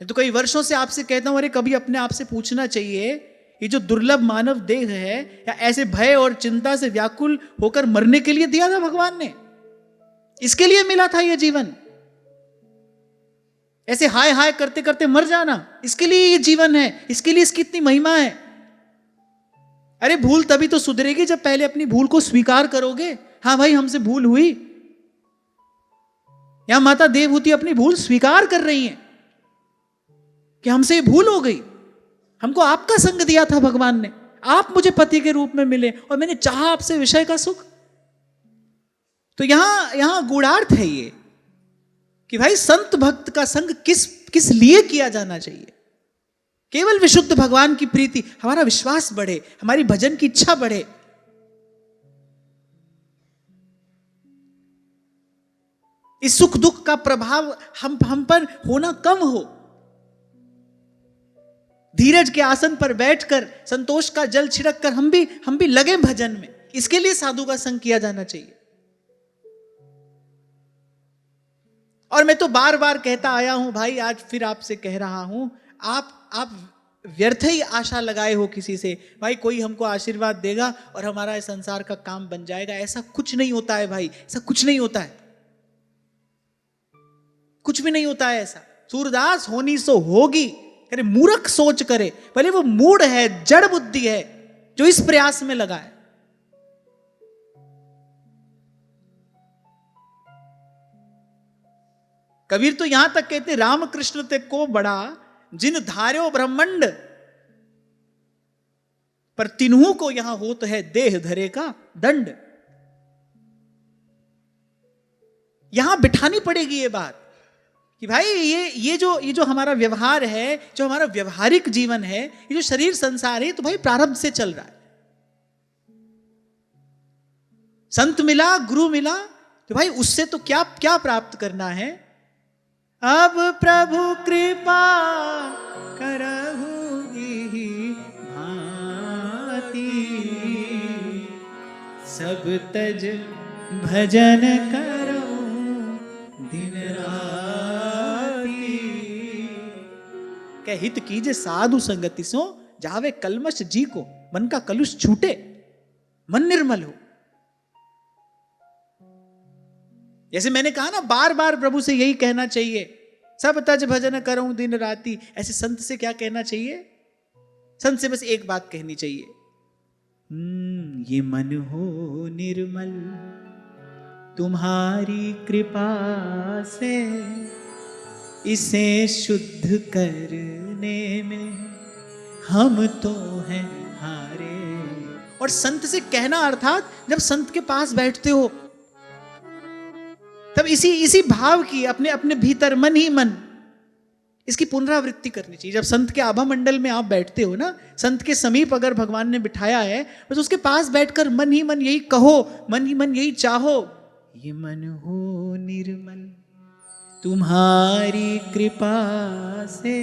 S1: तो कई वर्षों से आपसे कहता हूं, अरे कभी अपने आप से पूछना चाहिए, ये जो दुर्लभ मानव देह है, या ऐसे भय और चिंता से व्याकुल होकर मरने के लिए दिया था भगवान ने? इसके लिए मिला था ये जीवन? ऐसे हाय हाय करते करते मर जाना, इसके लिए ये जीवन है, इसके लिए इसकी इतनी महिमा है। अरे भूल तभी तो सुधरेगी जब पहले अपनी भूल को स्वीकार करोगे। हाँ भाई, हमसे भूल हुई। यहां माता देवहूति अपनी भूल स्वीकार कर रही हैं कि हमसे ये भूल हो गई, हमको आपका संग दिया था भगवान ने, आप मुझे पति के रूप में मिले और मैंने चाहा आपसे विषय का सुख। तो यहां गूढ़ार्थ है ये कि भाई संत भक्त का संग किस लिए किया जाना चाहिए। केवल विशुद्ध भगवान की प्रीति, हमारा विश्वास बढ़े, हमारी भजन की इच्छा बढ़े। इस सुख दुख का प्रभाव हम पर होना कम हो। धीरज के आसन पर बैठकर संतोष का जल छिड़क कर हम भी लगे भजन में। इसके लिए साधु का संग किया जाना चाहिए। और मैं तो बार बार कहता आया हूं भाई, आज फिर आपसे कह रहा हूं, आप व्यर्थ ही आशा लगाए हो किसी से, भाई कोई हमको आशीर्वाद देगा और हमारा इस संसार का काम बन जाएगा। ऐसा कुछ नहीं होता है भाई, ऐसा कुछ नहीं होता है, कुछ भी नहीं होता है ऐसा। सूरदास होनी सो होगी, अरे मूर्ख सोच करे, भले वो मूढ़ है, जड़ बुद्धि है, जो इस प्रयास में लगा है। कबीर तो यहां तक कहते रामकृष्ण ते को बड़ा जिन धार्यो ब्रह्मंड, पर तिन्हू को यहां होत है देह धरे का दंड। यहां बिठानी पड़ेगी ये बात कि भाई ये जो हमारा व्यवहार है, जो हमारा व्यवहारिक जीवन है, ये जो शरीर संसार है, तो भाई प्रारब्ध से चल रहा है। संत मिला, गुरु मिला, तो भाई उससे तो क्या क्या प्राप्त करना है। अब प्रभु कृपा करहु भांति, सब तज भजन करो दिन राति। कह हित कीजे साधु संगति सो, जावे कलमश जी को, मन का कलुष छूटे, मन निर्मल हो। जैसे मैंने कहा ना, बार बार प्रभु से यही कहना चाहिए, सब तज भजन करूं दिन राति। ऐसे संत से क्या कहना चाहिए? संत से बस एक बात कहनी चाहिए, ये मन हो निर्मल तुम्हारी कृपा से, इसे शुद्ध करने में हम तो हैं हारे। और संत से कहना अर्थात जब संत के पास बैठते हो तब इसी भाव की अपने भीतर मन ही मन इसकी पुनरावृत्ति करनी चाहिए। जब संत के आभा मंडल में आप बैठते हो ना, संत के समीप अगर भगवान ने बिठाया है, बस उसके पास बैठकर मन ही मन यही कहो, मन ही मन यही चाहो, ये मन हो निर्मल तुम्हारी कृपा से,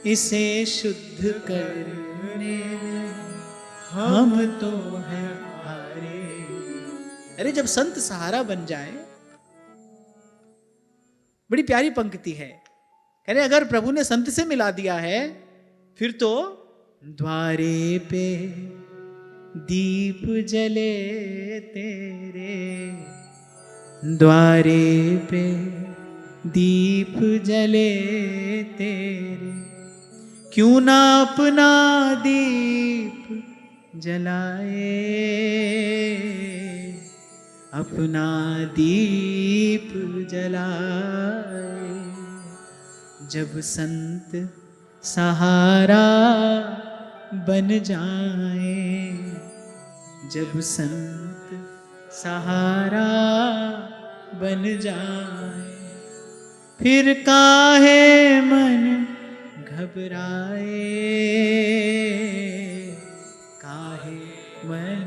S1: इसे शुद्ध करने में हम तो हैं हारे। अरे जब संत सहारा बन जाए, बड़ी प्यारी पंक्ति है, कह रहे अगर प्रभु ने संत से मिला दिया है, फिर तो द्वारे पे दीप जले तेरे, द्वारे पे दीप जले तेरे, क्यों ना अपना दीप जलाए, अपना दीप जलाए। जब संत सहारा बन जाए, जब संत सहारा बन जाए, फिर काहे मन घबराए, काहे मन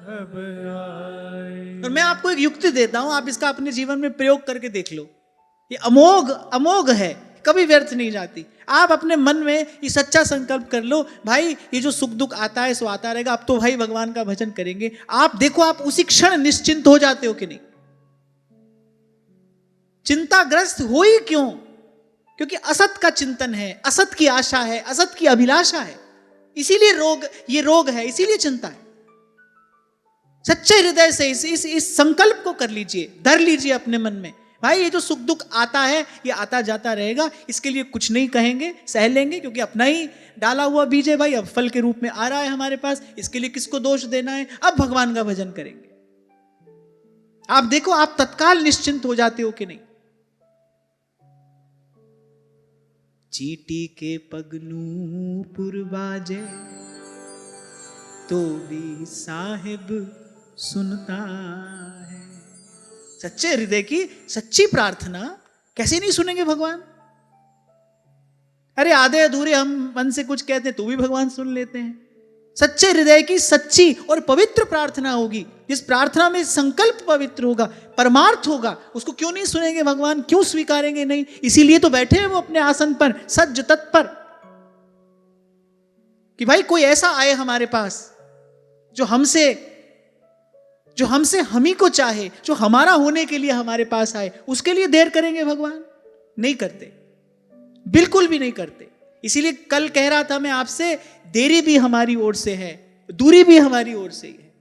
S1: घबराए। और मैं आपको एक युक्ति देता हूं, आप इसका अपने जीवन में प्रयोग करके देख लो। ये अमोघ है, कभी व्यर्थ नहीं जाती। आप अपने मन में ये सच्चा संकल्प कर लो, भाई ये जो सुख दुख आता है सो आता रहेगा, अब तो भाई भगवान का भजन करेंगे। आप देखो, आप उसी क्षण निश्चिंत हो जाते हो कि नहीं। चिंताग्रस्त हो ही क्यों? क्योंकि असत का चिंतन है, असत की आशा है, असत की अभिलाषा है, इसीलिए ये रोग है, इसीलिए चिंता है। सच्चे हृदय से इस संकल्प को कर लीजिए, धर लीजिए अपने मन में, भाई ये जो सुख दुख आता है ये आता जाता रहेगा, इसके लिए कुछ नहीं कहेंगे, सह लेंगे, क्योंकि अपना ही डाला हुआ बीज है भाई, अब फल के रूप में आ रहा है हमारे पास, इसके लिए किसको दोष देना है। अब भगवान का भजन करेंगे। आप देखो, आप तत्काल निश्चिंत हो जाते हो कि नहीं। चींटी के पगनू पुरबाजे तो भी साहिब सुनता है। सच्चे हृदय की सच्ची प्रार्थना कैसे नहीं सुनेंगे भगवान। अरे आधे अधूरे हम मन से कुछ कहते हैं तो भी भगवान सुन लेते हैं। सच्चे हृदय की सच्ची और पवित्र प्रार्थना होगी, जिस प्रार्थना में संकल्प पवित्र होगा, परमार्थ होगा, उसको क्यों नहीं सुनेंगे भगवान, क्यों स्वीकारेंगे नहीं। इसीलिए तो बैठे हैं वो अपने आसन पर सज्ज तत्पर, कि भाई कोई ऐसा आए हमारे पास जो हमसे हम ही को चाहे, जो हमारा होने के लिए हमारे पास आए। उसके लिए देर करेंगे भगवान? नहीं करते, बिल्कुल भी नहीं करते। इसीलिए कल कह रहा था मैं आपसे, देरी भी हमारी ओर से है, दूरी भी हमारी ओर से ही है।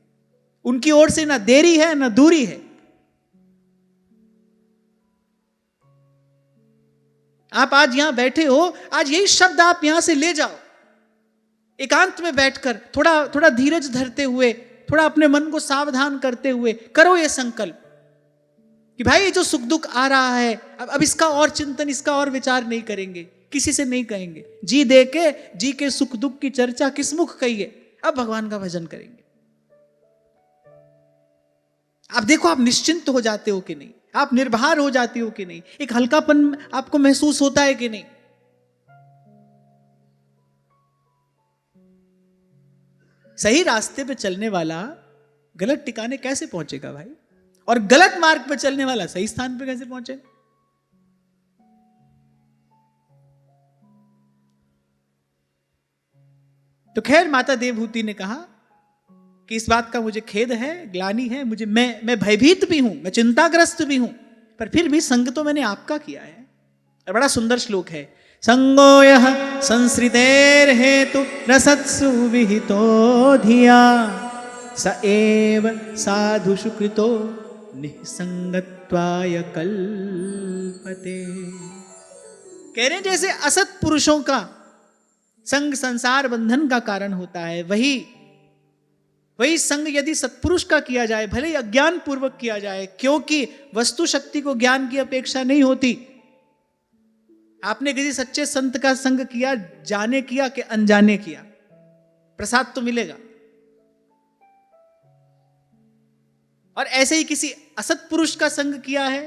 S1: उनकी ओर से ना देरी है ना दूरी है। आप आज यहां बैठे हो, आज यही शब्द आप यहां से ले जाओ, एकांत में बैठकर थोड़ा थोड़ा धीरज धरते हुए, थोड़ा अपने मन को सावधान करते हुए करो ये संकल्प कि भाई ये जो सुख दुख आ रहा है, अब इसका और चिंतन, इसका और विचार नहीं करेंगे, किसी से नहीं कहेंगे। जी दे के, जी के सुख दुख की चर्चा किस मुख कहिए, अब भगवान का भजन करेंगे। आप देखो, आप निश्चिंत हो जाते हो कि नहीं, आप निर्भर हो जाते हो कि नहीं, एक हल्कापन आपको महसूस होता है कि नहीं। सही रास्ते पे चलने वाला गलत ठिकाने कैसे पहुंचेगा भाई, और गलत मार्ग पे चलने वाला सही स्थान पे कैसे पहुंचेगा। तो खैर माता देवहूति ने कहा कि इस बात का मुझे खेद है, ग्लानि है, मुझे मैं भयभीत भी हूं, मैं चिंताग्रस्त भी हूं, पर फिर भी संग तो मैंने आपका किया है। और बड़ा सुंदर श्लोक है, संगो यह संसृतेर हेतु रसत्सु विहितो धिया स एव साधु सुकृतो निसंगत्वाय कल्पते। कह रहे हैं जैसे असत पुरुषों का संग संसार बंधन का कारण होता है, वही संग यदि सत्पुरुष का किया जाए, भले ही अज्ञान पूर्वक किया जाए, क्योंकि वस्तु शक्ति को ज्ञान की अपेक्षा नहीं होती। आपने किसी सच्चे संत का संग किया, जाने किया कि अनजाने किया, प्रसाद तो मिलेगा। और ऐसे ही किसी असत पुरुष का संग किया है,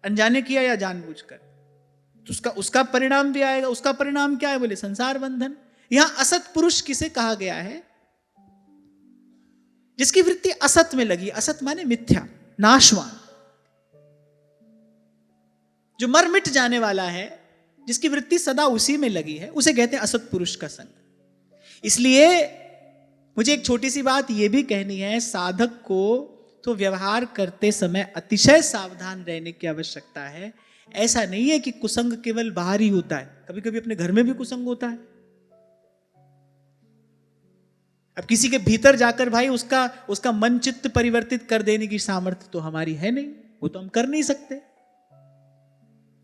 S1: अनजाने किया या जानबूझकर, तो उसका परिणाम भी आएगा। उसका परिणाम क्या है, बोले संसार बंधन। यहां असत पुरुष किसे कहा गया है, जिसकी वृत्ति असत में लगी। असत माने मिथ्या, नाशवान, जो मर मिट जाने वाला है, जिसकी वृत्ति सदा उसी में लगी है, उसे कहते हैं असत पुरुष का संग। इसलिए मुझे एक छोटी सी बात यह भी कहनी है, साधक को तो व्यवहार करते समय अतिशय सावधान रहने की आवश्यकता है। ऐसा नहीं है कि कुसंग केवल बाहर ही होता है, कभी कभी अपने घर में भी कुसंग होता है। अब किसी के भीतर जाकर भाई उसका मन चित्त परिवर्तित कर देने की सामर्थ्य तो हमारी है नहीं, वो तो हम कर नहीं सकते।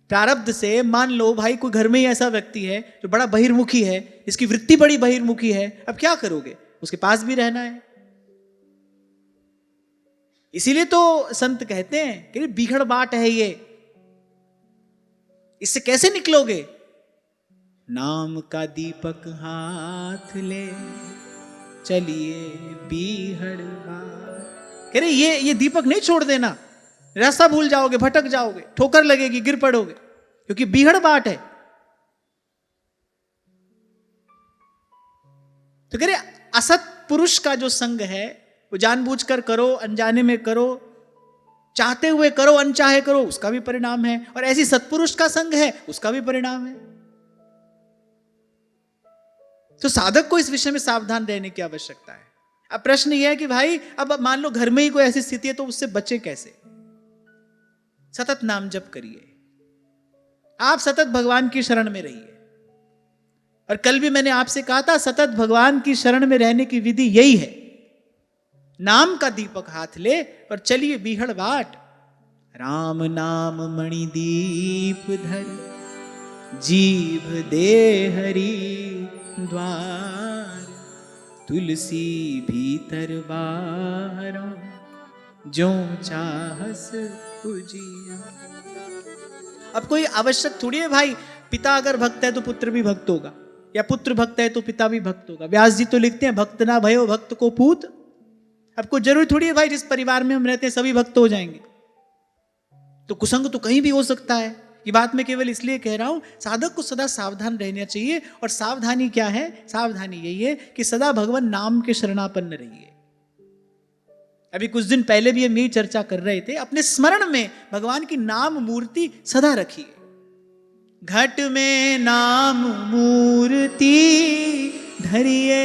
S1: प्रारब्ध से मान लो भाई कोई घर में ही ऐसा व्यक्ति है जो बड़ा बहिर्मुखी है, इसकी वृत्ति बड़ी बहिर्मुखी है, अब क्या करोगे, उसके पास भी रहना है। इसीलिए तो संत कहते हैं कि बीघड़ बाट है ये, इससे कैसे निकलोगे। नाम का दीपक हाथ ले चलिए बीहड़ बाट। कह रहे ये दीपक नहीं छोड़ देना, रास्ता भूल जाओगे, भटक जाओगे, ठोकर लगेगी, गिर पड़ोगे, क्योंकि बीहड़ बाट है। तो कह रहे असत पुरुष का जो संग है वो जानबूझकर करो, अनजाने में करो, चाहते हुए करो, अनचाहे करो, उसका भी परिणाम है। और ऐसी सत्पुरुष का संग है, उसका भी परिणाम है। तो साधक को इस विषय में सावधान रहने की आवश्यकता है। अब प्रश्न यह है कि भाई अब मान लो घर में ही कोई ऐसी स्थिति है, तो उससे बचे कैसे। सतत नाम जप करिए, आप सतत भगवान की शरण में रहिए। और कल भी मैंने आपसे कहा था, सतत भगवान की शरण में रहने की विधि यही है, नाम का दीपक हाथ ले और चलिए बीहड़ बाट। राम नाम मणि दीप धर, जीभ दे हरि द्वार, तुलसी भीतर बाहर, जो चाहस पूजिया। अब कोई आवश्यक थोड़ी है भाई, पिता अगर भक्त है तो पुत्र भी भक्त होगा, या पुत्र भक्त है तो पिता भी भक्त होगा। व्यास जी तो लिखते हैं, भक्त ना भयो भक्त को पूत। अब कोई जरूरी थोड़ी है भाई जिस परिवार में हम रहते हैं सभी भक्त हो जाएंगे। तो कुसंग तो कहीं भी हो सकता है। ये बात मैं केवल इसलिए कह रहा हूं, साधक को सदा सावधान रहना चाहिए। और सावधानी क्या है, सावधानी यही है कि सदा भगवान नाम के शरणापन्न रहिए। अभी कुछ दिन पहले भी हम यही चर्चा कर रहे थे, अपने स्मरण में भगवान की नाम मूर्ति सदा रखिए। घट में नाम मूर्ति धरिए,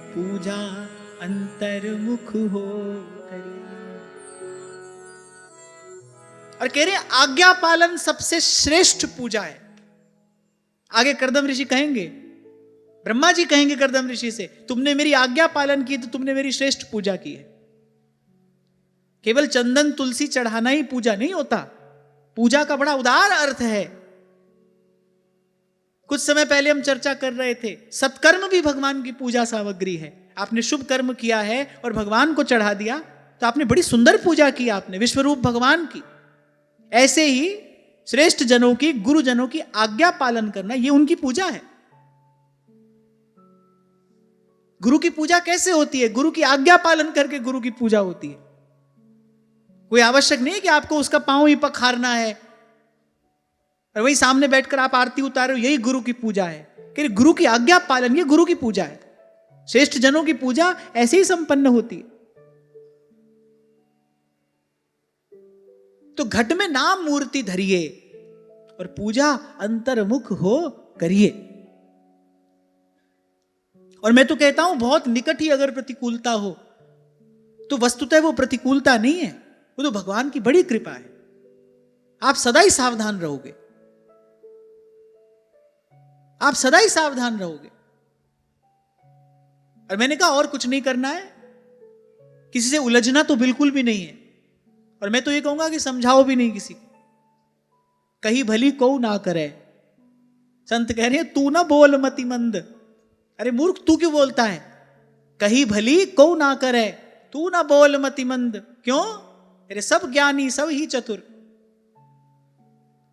S1: पूजा अंतर्मुख हो करिए। और कह रहे हैं आज्ञा पालन सबसे श्रेष्ठ पूजा है। आगे कर्दम ऋषि कहेंगे, ब्रह्मा जी कहेंगे कर्दम ऋषि से, तुमने मेरी आज्ञा पालन की तो तुमने मेरी श्रेष्ठ पूजा की है। केवल चंदन तुलसी चढ़ाना ही पूजा नहीं होता, पूजा का बड़ा उदार अर्थ है। कुछ समय पहले हम चर्चा कर रहे थे, सत्कर्म भी भगवान की पूजा सामग्री है। आपने शुभ कर्म किया है और भगवान को चढ़ा दिया तो आपने बड़ी सुंदर पूजा की, आपने विश्वरूप भगवान की। ऐसे ही श्रेष्ठ जनों की, गुरुजनों की आज्ञा पालन करना, यह उनकी पूजा है। गुरु की पूजा कैसे होती है? गुरु की आज्ञा पालन करके गुरु की पूजा होती है। कोई आवश्यक नहीं है कि आपको उसका पांव ही पखारना है और वही सामने बैठकर आप आरती उतारो, यही गुरु की पूजा है। कि गुरु की आज्ञा पालन, ये गुरु की पूजा है। श्रेष्ठ जनों की पूजा ऐसे ही संपन्न होती है। तो घट में नाम मूर्ति धरिए और पूजा अंतर्मुख हो करिए। और मैं तो कहता हूं बहुत निकट ही अगर प्रतिकूलता हो तो वस्तुतः वो प्रतिकूलता नहीं है, वो तो भगवान की बड़ी कृपा है। आप सदा ही सावधान रहोगे, आप सदा ही सावधान रहोगे। और मैंने कहा और कुछ नहीं करना है, किसी से उलझना तो बिल्कुल भी नहीं है। और मैं तो ये कहूंगा कि समझाओ भी नहीं किसी को, कहीं भली को ना करे। संत कह रहे हैं तू ना बोल मति मंद। अरे मूर्ख, तू क्यों बोलता है? कहीं भली को ना करे, तू ना बोल मति मंद। क्यों? अरे सब ज्ञानी सब ही चतुर।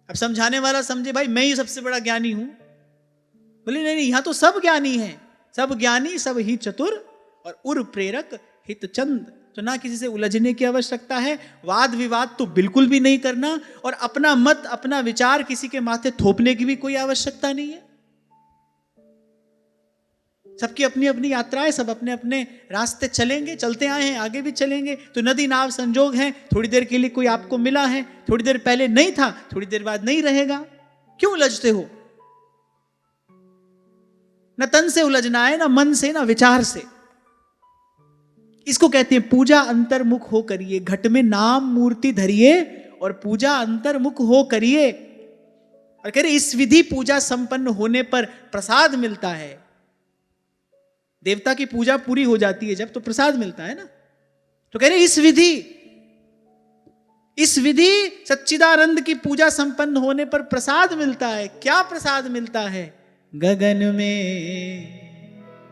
S1: अब समझाने वाला समझे भाई मैं ही सबसे बड़ा ज्ञानी हूं। बोले नहीं नहीं, यहां तो सब ज्ञानी हैं, सब ज्ञानी सब ही चतुर और उर प्रेरक हित चंद। तो ना किसी से उलझने की आवश्यकता है, वाद विवाद तो बिल्कुल भी नहीं करना, और अपना मत अपना विचार किसी के माथे थोपने की भी कोई आवश्यकता नहीं है। सबकी अपनी अपनी यात्रा है, सब अपने अपने रास्ते चलेंगे, चलते आए हैं, आगे भी चलेंगे। तो नदी नाव संजोग हैं, थोड़ी देर के लिए कोई आपको मिला है, थोड़ी देर पहले नहीं था, थोड़ी देर बाद नहीं रहेगा। क्यों उलझते हो? न तन से उलझना है, ना मन से, ना विचार से। इसको कहते हैं पूजा अंतर्मुख हो करिए। घट में नाम मूर्ति धरिए और पूजा अंतर्मुख हो करिए। और कह रहे इस विधि पूजा संपन्न होने पर प्रसाद मिलता है। देवता की पूजा पूरी हो जाती है जब, तो प्रसाद मिलता है ना। तो कह रहे इस विधि सच्चिदानंद की पूजा संपन्न होने पर प्रसाद मिलता है। क्या प्रसाद मिलता है? गगन में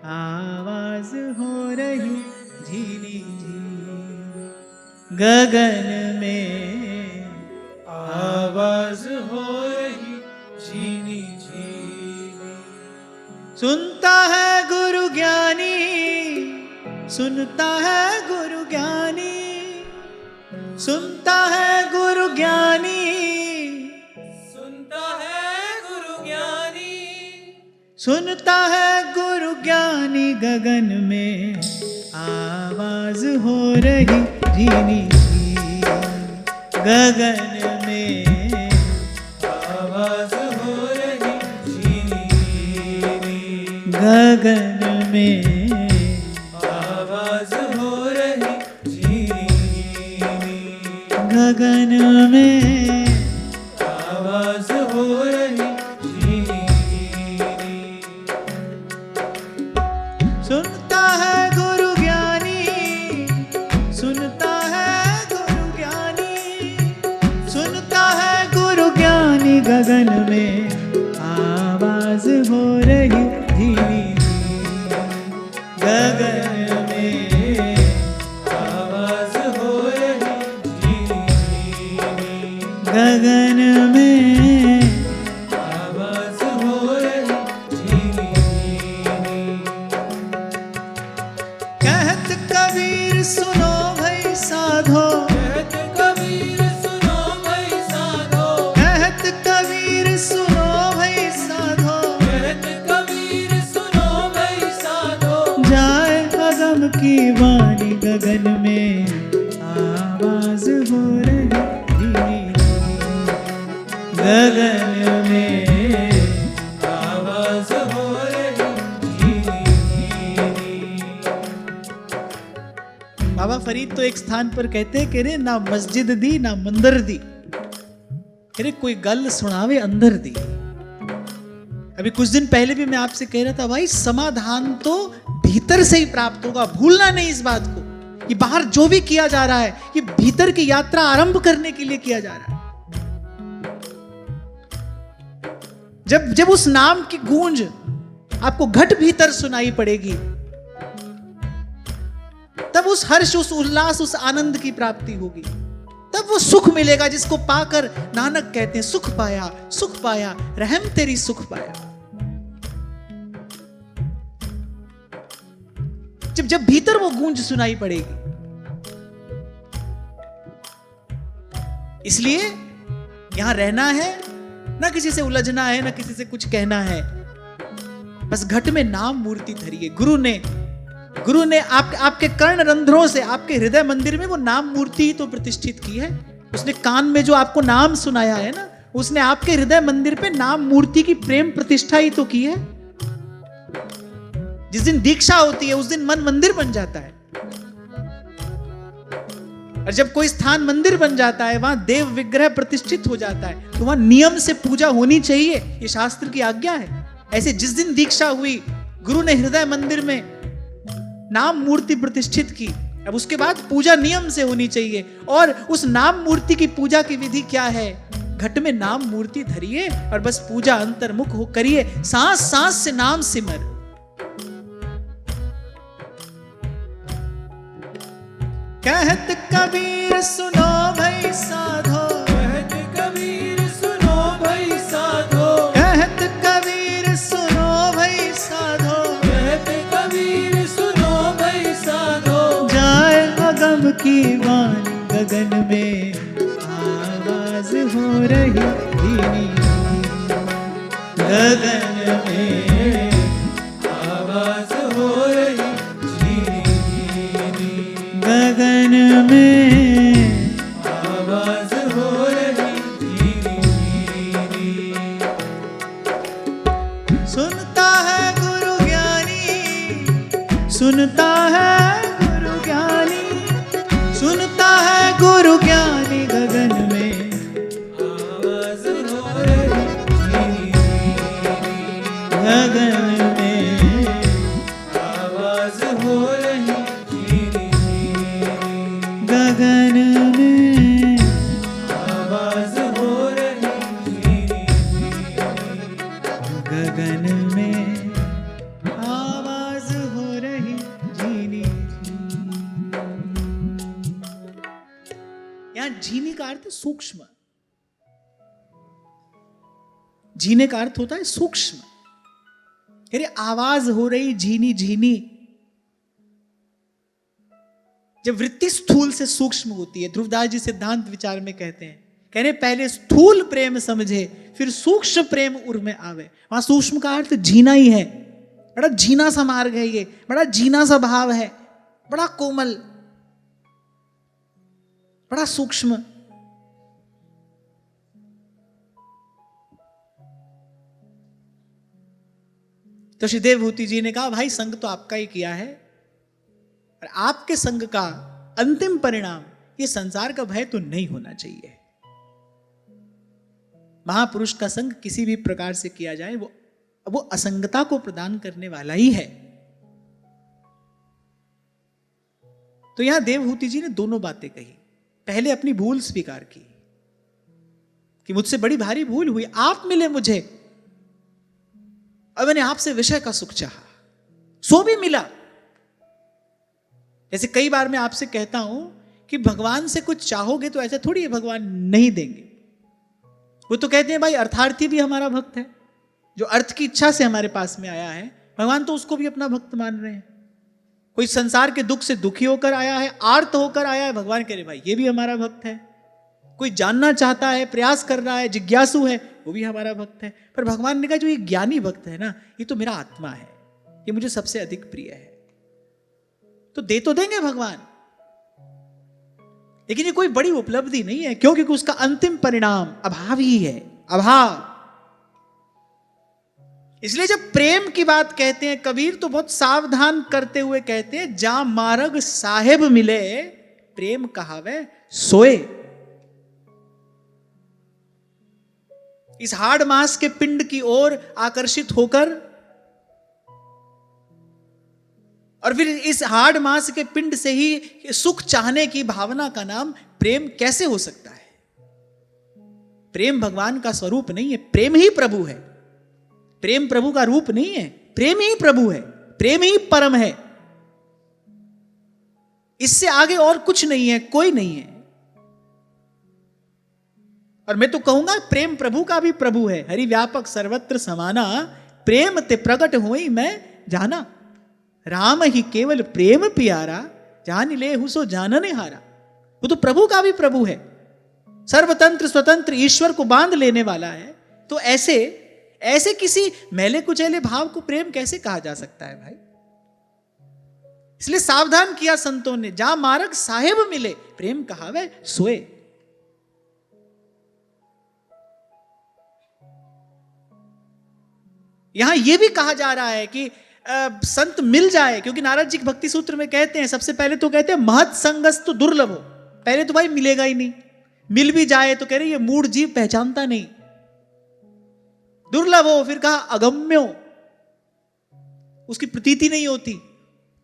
S1: आवाज हो रही झीली झीली, गगन में आवाज हो रही झीली झीली। सुनता है गुरु ज्ञानी, सुनता है गुरु ज्ञानी, सुनता है गुरु ज्ञानी, सुनता है गुरु ज्ञानी, सुनता है गुरु ज्ञानी। गगन में आवाज हो रही झीनी झीनी, गगन में आवाज हो रही झीनी झीनी, गगन में आवाज हो रही झीनी झीनी, गगन में आवाज हो रही झीनी झीनी। सुनता है गुरु ज्ञानी, सुनता है गुरु ज्ञानी, सुनता है गुरु ज्ञानी। गगन में आवाज हो रही धीमी, गगन में आवाज हो रही धीमी, गगन में आवाज हो रही धीमी। कहत कबीर सुनो भाई साधो, कहत कबीर सुनो भाई साधो, कहत कबीर सुनो भाई साधो, कहत कबीर सुनो भाई साधो। जाए अगम की वाणी गगन में आवाज हो रही धीमी, गगन में आवाज हो रही धीमी। बाबा फरीद तो एक स्थान पर कहते कि रे ना मस्जिद दी ना मंदिर दी, अरे कोई गल सुनावे अंदर दी। अभी कुछ दिन पहले भी मैं आपसे कह रहा था भाई समाधान तो भीतर से ही प्राप्त होगा। भूलना नहीं इस बात को। ये बाहर जो भी किया जा रहा है ये भीतर की यात्रा आरंभ करने के लिए किया जा रहा है। जब उस नाम की गूंज आपको घट भीतर सुनाई पड़ेगी, तब उस हर्ष, उस उल्लास, उस आनंद की प्राप्ति होगी। तब वो सुख मिलेगा जिसको पाकर नानक कहते हैं सुख पाया रहम तेरी सुख पाया। जब भीतर वो गूंज सुनाई पड़ेगी। इसलिए यहां रहना है, ना किसी से उलझना है, ना किसी से कुछ कहना है, बस घट में नाम मूर्ति धरिए। गुरु ने आपके कर्ण रंध्रों से, आपके हृदय मंदिर में वो नाम मूर्ति ही तो प्रतिष्ठित की है। उसने कान में जो आपको नाम सुनाया है ना, उसने आपके हृदय मंदिर पे नाम मूर्ति की प्रेम प्रतिष्ठा ही तो की है। जिस दिन दीक्षा होती है उस दिन मन मंदिर बन जाता है, और जब कोई स्थान मंदिर बन जाता है, वहां देव विग्रह प्रतिष्ठित हो जाता है, तो वहां नियम से पूजा होनी चाहिए, ये शास्त्र की आज्ञा है। ऐसे जिस दिन दीक्षा हुई, गुरु ने हृदय मंदिर में नाम मूर्ति प्रतिष्ठित की, अब उसके बाद पूजा नियम से होनी चाहिए। और उस नाम मूर्ति की पूजा की विधि क्या है? घट में नाम मूर्ति धरिए और बस पूजा अंतर्मुख हो करिए, सांस सांस से नाम सिमर। कहत कबीर सुनो भाई साधो,
S2: कहत कबीर सुनो भाई साधो,
S1: कहत कबीर सुनो भाई साधो,
S2: कहत कबीर सुनो भाई साधो।
S1: जाए अगम की वाणी गगन में, आवाज हो रही धीमी, गगन में
S2: आवाज हो रही धीमी,
S1: गगन में
S2: आवाज हो रही धीमी।
S1: सुनता है गुरु ज्ञानी, सुनता है गुरु ज्ञानी, सुनता है गुरु ज्ञानी गगन में,
S2: आवाज हो रही धीमी,
S1: गगन में
S2: आवाज हो रही धीमी,
S1: गगन में
S2: आवाज हो रही धीमी।
S1: गगन में आवाज हो रही झीनी। यहां झीनी का अर्थ सूक्ष्म, झीने का अर्थ होता है सूक्ष्म। अरे आवाज हो रही झीनी झीनी, जब वृत्ति स्थूल से सूक्ष्म होती है, ध्रुवदास जी सिद्धांत विचार में कहते हैं, कहने पहले स्थूल प्रेम समझे फिर सूक्ष्म प्रेम उर में आवे। वहां सूक्ष्म का अर्थ झीना ही है, बड़ा झीना सा मार्ग है ये, बड़ा झीना सा भाव है, बड़ा कोमल, बड़ा सूक्ष्म। तो श्री देवभूति जी ने कहा भाई संग तो आपका ही किया है, और आपके संग का अंतिम परिणाम ये संसार का भय तो नहीं होना चाहिए। महापुरुष का संग किसी भी प्रकार से किया जाए वो असंगता को प्रदान करने वाला ही है। तो यहां देवभूति जी ने दोनों बातें कही। पहले अपनी भूल स्वीकार की कि मुझसे बड़ी भारी भूल हुई, आप मिले मुझे और मैंने आपसे विषय का सुख चाहा, सो भी मिला। जैसे कई बार मैं आपसे कहता हूं कि भगवान से कुछ चाहोगे तो ऐसा थोड़ी है भगवान नहीं देंगे। वो तो कहते हैं भाई अर्थार्थी भी हमारा भक्त है, जो अर्थ की इच्छा से हमारे पास में आया है, भगवान तो उसको भी अपना भक्त मान रहे हैं। कोई संसार के दुख से दुखी होकर आया है, आर्त होकर आया है, भगवान कह रहे भाई ये भी हमारा भक्त है। कोई जानना चाहता है, प्रयास कर रहा है, जिज्ञासु है, वो भी हमारा भक्त है। पर भगवान ने कहा जो ये ज्ञानी भक्त है ना, ये तो मेरा आत्मा है, ये मुझे सबसे अधिक प्रिय है, तो दे तो देंगे भगवान, लेकिन ये कोई बड़ी उपलब्धि नहीं है। क्यों? क्योंकि उसका अंतिम परिणाम अभाव ही है, अभाव। इसलिए जब प्रेम की बात कहते हैं, कबीर तो बहुत सावधान करते हुए कहते हैं, जा मार्ग साहेब मिले प्रेम कहावे सोए। इस हाड़ मांस के पिंड की ओर आकर्षित होकर और फिर इस हाड़ मांस के पिंड से ही सुख चाहने की भावना का नाम प्रेम कैसे हो सकता है? प्रेम भगवान का स्वरूप नहीं है, प्रेम ही प्रभु है। प्रेम प्रभु का रूप नहीं है, प्रेम ही प्रभु है, प्रेम ही परम है। इससे आगे और कुछ नहीं है, कोई नहीं है। और मैं तो कहूंगा प्रेम प्रभु का भी प्रभु है। हरि व्यापक सर्वत्र समाना, प्रेम ते प्रकट होई मैं जाना। राम ही केवल प्रेम प्यारा, जान ले हुसो जानने हारा। वो तो प्रभु का भी प्रभु है, सर्वतंत्र स्वतंत्र ईश्वर को बांध लेने वाला है। तो ऐसे किसी मैले कुचैले भाव को प्रेम कैसे कहा जा सकता है भाई? इसलिए सावधान किया संतों ने, जा मार्ग साहेब मिले, प्रेम कहावे सोए। यहां यह भी कहा जा रहा है कि संत मिल जाए, क्योंकि नारद जी भक्ति सूत्र में कहते हैं, सबसे पहले तो कहते हैं महत संगस तो दुर्लभ हो। पहले तो भाई मिलेगा ही नहीं, मिल भी जाए तो कह रहे ये मूढ़ जीव पहचानता नहीं, दुर्लभ हो। फिर कहा अगम्यो, उसकी प्रतीति नहीं होती,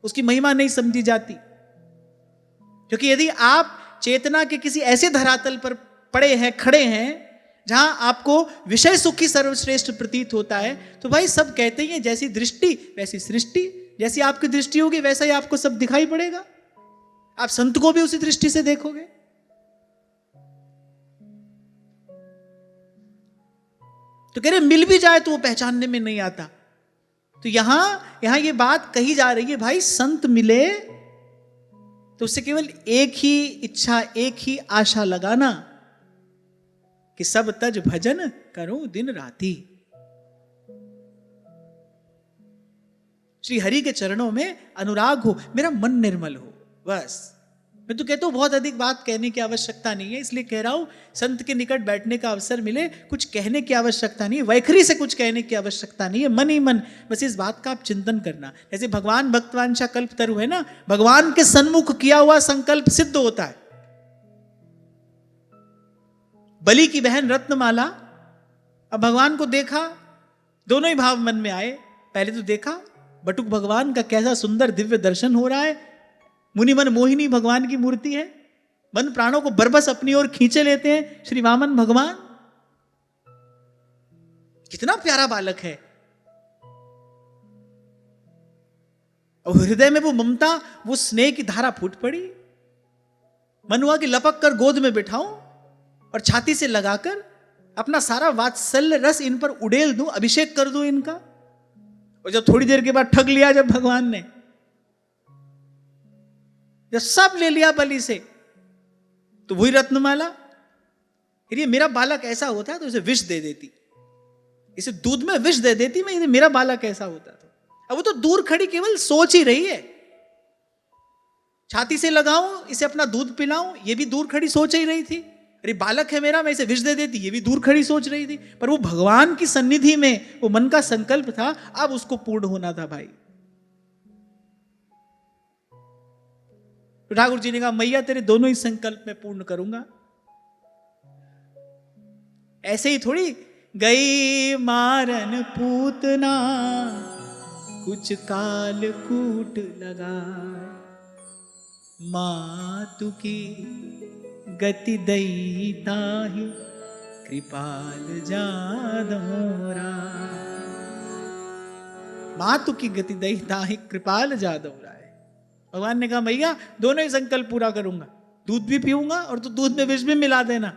S1: उसकी महिमा नहीं समझी जाती। क्योंकि यदि आप चेतना के किसी ऐसे धरातल पर पड़े हैं, खड़े हैं, जहां आपको विषय सुखी सर्वश्रेष्ठ प्रतीत होता है, तो भाई सब कहते ही हैं जैसी दृष्टि वैसी सृष्टि, जैसी आपकी दृष्टि होगी वैसा ही आपको सब दिखाई पड़ेगा। आप संत को भी उसी दृष्टि से देखोगे। तो कह रहे मिल भी जाए तो वो पहचानने में नहीं आता। तो यहां ये बात कही जा रही है, भाई संत मिले तो उससे केवल एक ही इच्छा, एक ही आशा लगाना कि सब तज भजन करो दिन राती। श्री हरि के चरणों में अनुराग हो, मेरा मन निर्मल हो, बस। मैं तो कहता हूं बहुत अधिक बात कहने की आवश्यकता नहीं है, इसलिए कह रहा हूं संत के निकट बैठने का अवसर मिले, कुछ कहने की आवश्यकता नहीं है, वैखरी से कुछ कहने की आवश्यकता नहीं है, मन ही मन बस इस बात का आप चिंतन करना। जैसे भगवान भक्तवांछा कल्प तरु है ना, भगवान के सन्मुख किया हुआ संकल्प सिद्ध होता है। बलि की बहन रत्नमाला, अब भगवान को देखा, दोनों ही भाव मन में आए। पहले तो देखा बटुक भगवान का कैसा सुंदर दिव्य दर्शन हो रहा है, मुनि मन मोहिनी भगवान की मूर्ति है, मन प्राणों को बरबस अपनी ओर खींचे लेते हैं श्री वामन भगवान। कितना प्यारा बालक है, और हृदय में वो ममता, वो स्नेह की धारा फूट पड़ी। मन हुआ कि लपक कर गोद में बिठाऊं और छाती से लगाकर अपना सारा वात्सल्य रस इन पर उड़ेल दूं, अभिषेक कर दूं इनका। और जब थोड़ी देर के बाद ठग लिया जब भगवान ने, जब सब ले लिया बलि से, तो वही रत्नमाला, ये मेरा बालक ऐसा होता तो इसे विष दे देती, इसे दूध में विष दे देती मैं, मेरा बालक ऐसा होता तो। अब वो तो दूर खड़ी केवल सोच ही रही है, छाती से लगाऊं इसे अपना दूध पिलाऊं, ये भी दूर खड़ी सोच ही रही थी। अरे बालक है मेरा, मैं इसे विष दे देती, ये भी दूर खड़ी सोच रही थी। पर वो भगवान की सन्निधि में वो मन का संकल्प था, अब उसको पूर्ण होना था भाई। तो ठाकुर जी ने कहा मैया तेरे दोनों ही संकल्प में पूर्ण करूंगा। ऐसे ही थोड़ी गई मारन पूतना कुछ काल कूट लगा, मातु की गति दई ताहि कृपाल जादोरा। मातु की गति दई ताहि कृपाल जादोरा है। भगवान ने कहा भैया दोनों ही संकल्प पूरा करूंगा, दूध भी पीऊंगा और तो दूध में विष भी मिला देना,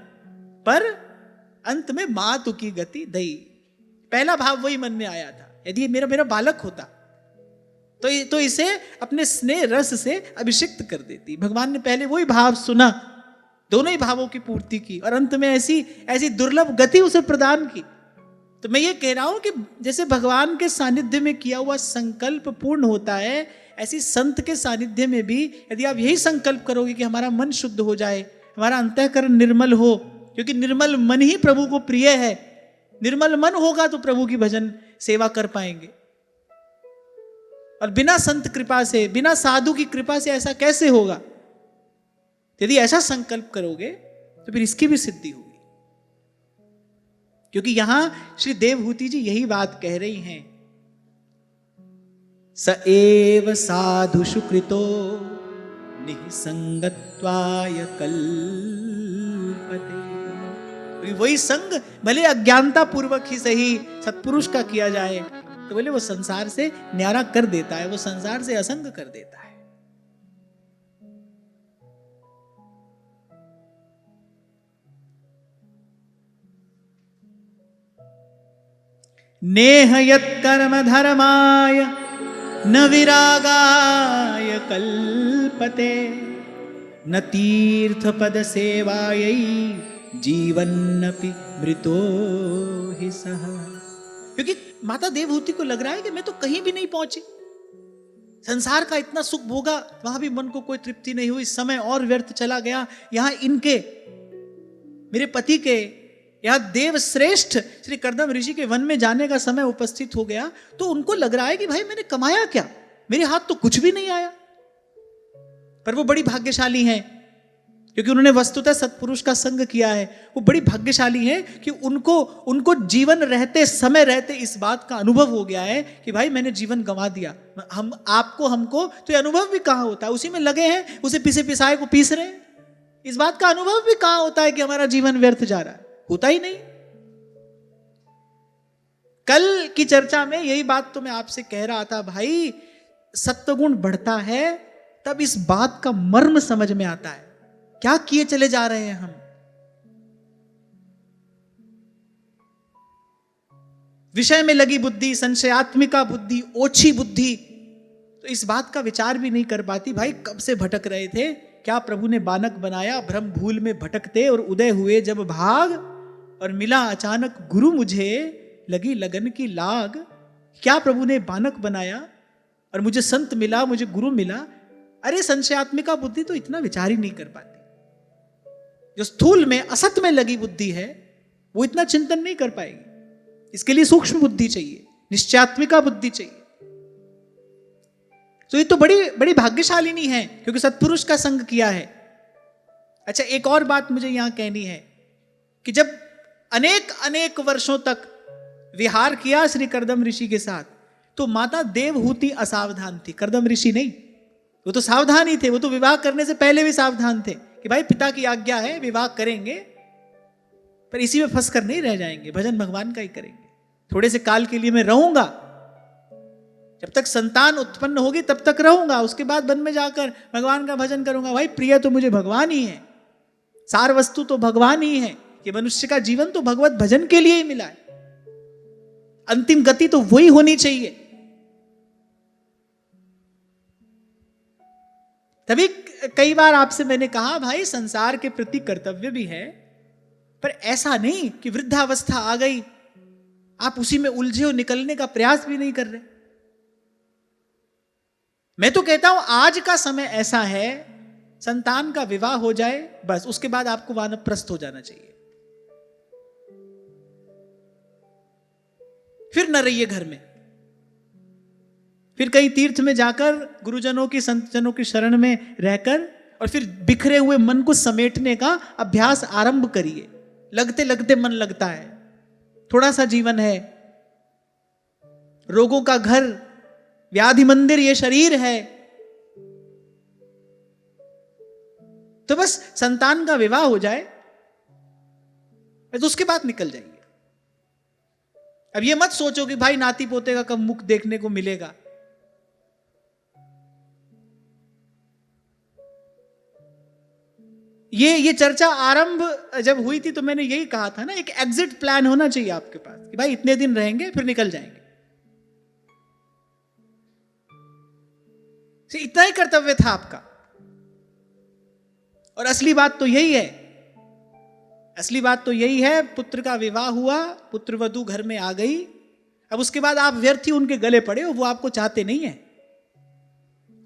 S1: पर अंत में मातु की गति दई। पहला भाव वही मन में आया था, यदि मेरा बालक होता तो इसे अपने स्नेह रस से अभिषिक्त कर देती। भगवान ने पहले वही भाव सुना, दोनों ही भावों की पूर्ति की, और अंत में ऐसी दुर्लभ गति उसे प्रदान की। तो मैं ये कह रहा हूं कि जैसे भगवान के सानिध्य में किया हुआ संकल्प पूर्ण होता है, ऐसी संत के सानिध्य में भी यदि आप यही संकल्प करोगे कि हमारा मन शुद्ध हो जाए, हमारा अंतःकरण निर्मल हो, क्योंकि निर्मल मन ही प्रभु को प्रिय है। निर्मल मन होगा तो प्रभु की भजन सेवा कर पाएंगे। और बिना संत कृपा से, बिना साधु की कृपा से ऐसा कैसे होगा? यदि ऐसा संकल्प करोगे तो फिर इसकी भी सिद्धि होगी। क्योंकि यहां श्री देवहूति जी यही बात कह रही हैं, स एव साधु सुकृतो निसंगत्वाय कल्पते वही संग भले अज्ञानता पूर्वक ही सही सत्पुरुष का किया जाए तो बोले वो संसार से न्यारा कर देता है, वो संसार से असंग कर देता है। नेह यत् कर्म धर्माय न विरागाय कल्पते न तीर्थ पद सेवायै जीवन्नपि मृतो हि सह। क्योंकि माता देवहूति को लग रहा है कि मैं तो कहीं भी नहीं पहुंची, संसार का इतना सुख भोगा, वहां भी मन को कोई तृप्ति नहीं हुई, समय और व्यर्थ चला गया। यहां इनके मेरे पति के यहां देव श्रेष्ठ श्री कर्दम ऋषि के वन में जाने का समय उपस्थित हो गया, तो उनको लग रहा है कि भाई मैंने कमाया क्या, मेरे हाथ तो कुछ भी नहीं आया। पर वो बड़ी भाग्यशाली हैं क्योंकि उन्होंने वस्तुतः सत्पुरुष का संग किया है। वो बड़ी भाग्यशाली हैं कि उनको जीवन रहते समय रहते इस बात का अनुभव हो गया है कि भाई मैंने जीवन गंवा दिया। हम आपको हमको तो ये अनुभव भी कहाँ होता है, उसी में लगे हैं, उसे पिसे पिसाए को पीस रहे हैं। इस बात का अनुभव भी कहाँ होता है कि हमारा जीवन व्यर्थ जा रहा है, होता ही नहीं। कल की चर्चा में यही बात तो मैं आपसे कह रहा था, भाई सत्वगुण बढ़ता है तब इस बात का मर्म समझ में आता है, क्या किए चले जा रहे हैं हम। विषय में लगी बुद्धि, संशयात्मिका बुद्धि, ओछी बुद्धि तो इस बात का विचार भी नहीं कर पाती, भाई कब से भटक रहे थे, क्या प्रभु ने बानक बनाया भ्रम भूल में भटकते, और उदय हुए जब भाग और मिला अचानक गुरु मुझे लगी लगन की लाग। क्या प्रभु ने बानक बनाया और मुझे संत मिला, मुझे गुरु मिला। अरे संशयात्मिका बुद्धि तो इतना विचार ही नहीं कर पाती। जो स्थूल में असत में लगी बुद्धि है वो इतना चिंतन नहीं कर पाएगी। इसके लिए सूक्ष्म बुद्धि चाहिए, निश्चयात्मिका बुद्धि चाहिए। तो ये तो बड़ी बड़ी भाग्यशालिनी है क्योंकि सत्पुरुष का संग किया है। अच्छा, एक और बात मुझे यहां कहनी है कि जब अनेक अनेक वर्षों तक विहार किया श्री कर्दम ऋषि के साथ, तो माता देवहूति असावधान थी, कर्दम ऋषि नहीं। वो तो सावधान ही थे, वो तो विवाह करने से पहले भी सावधान थे कि भाई पिता की आज्ञा है, विवाह करेंगे पर इसी में फंस कर नहीं रह जाएंगे, भजन भगवान का ही करेंगे। थोड़े से काल के लिए मैं रहूंगा, जब तक संतान उत्पन्न होगी तब तक रहूंगा, उसके बाद वन में जाकर भगवान का भजन करूंगा। भाई प्रिय तो मुझे भगवान ही है, सार वस्तु तो भगवान ही है, कि मनुष्य का जीवन तो भगवत भजन के लिए ही मिला है, अंतिम गति तो वही होनी चाहिए। तभी कई बार आपसे मैंने कहा भाई संसार के प्रति कर्तव्य भी है, पर ऐसा नहीं कि वृद्धावस्था आ गई आप उसी में उलझे हो, निकलने का प्रयास भी नहीं कर रहे। मैं तो कहता हूं आज का समय ऐसा है, संतान का विवाह हो जाए बस, उसके बाद आपको वानप्रस्थ हो जाना चाहिए, फिर न रहिए घर में, फिर कहीं तीर्थ में जाकर गुरुजनों की संतजनों की शरण में रहकर और फिर बिखरे हुए मन को समेटने का अभ्यास आरंभ करिए। लगते लगते मन लगता है, थोड़ा सा जीवन है, रोगों का घर, व्याधि मंदिर ये शरीर है, तो बस संतान का विवाह हो जाए तो उसके बाद निकल जाएंगे। अब ये मत सोचो कि भाई नाती पोते का कब मुख देखने को मिलेगा। ये चर्चा आरंभ जब हुई थी तो मैंने यही कहा था ना, एक एग्जिट प्लान होना चाहिए आपके पास कि भाई इतने दिन रहेंगे फिर निकल जाएंगे। इतना ही कर्तव्य था आपका। और असली बात तो यही है, असली बात तो यही है, पुत्र का विवाह हुआ, पुत्र वधू घर में आ गई, अब उसके बाद आप व्यर्थ ही उनके गले पड़े हो, वो आपको चाहते नहीं है,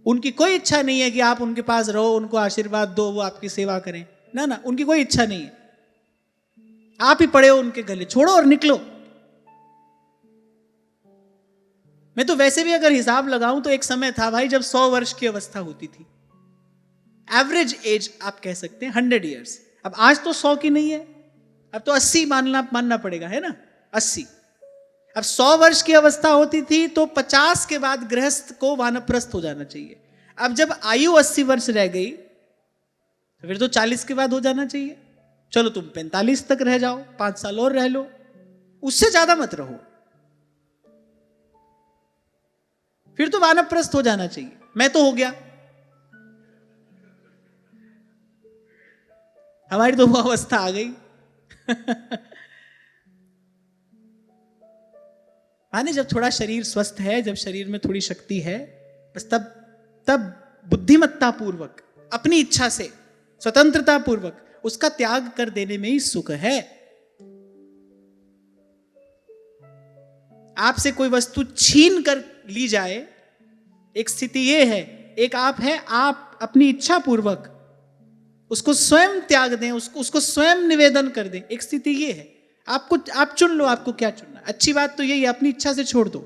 S1: उनकी कोई इच्छा नहीं है कि आप उनके पास रहो, उनको आशीर्वाद दो, वो आपकी सेवा करें, ना ना, उनकी कोई इच्छा नहीं है। आप ही पड़े हो उनके गले, छोड़ो और निकलो। मैं तो वैसे भी अगर हिसाब लगाऊं तो एक समय था भाई जब 100 वर्ष की अवस्था होती थी, एवरेज एज आप कह सकते हैं 100 ईयर्स। अब आज तो 100 की नहीं है, अब तो 80 मानना पड़ेगा, है ना, 80। अब 100 वर्ष की अवस्था होती थी तो 50 के बाद गृहस्थ को वानप्रस्थ हो जाना चाहिए। अब जब आयु 80 वर्ष रह गई तो फिर तो 40 के बाद हो जाना चाहिए, चलो तुम 45 तक रह जाओ, 5 साल और रह लो, उससे ज्यादा मत रहो। फिर तो वानप्रस्थ हो जाना चाहिए। मैं तो हो गया, हमारी तो वो अवस्था आ गई। माने जब थोड़ा शरीर स्वस्थ है, जब शरीर में थोड़ी शक्ति है, बस तब बुद्धिमत्ता पूर्वक, अपनी इच्छा से, स्वतंत्रता पूर्वक उसका त्याग कर देने में ही सुख है। आपसे कोई वस्तु छीन कर ली जाए, एक स्थिति यह है, एक आप है, आप अपनी इच्छा पूर्वक उसको स्वयं त्याग दें, उसको स्वयं निवेदन कर दें, एक स्थिति यह है। आप चुन लो आपको क्या चुनना। अच्छी बात तो यही है, अपनी इच्छा से छोड़ दो।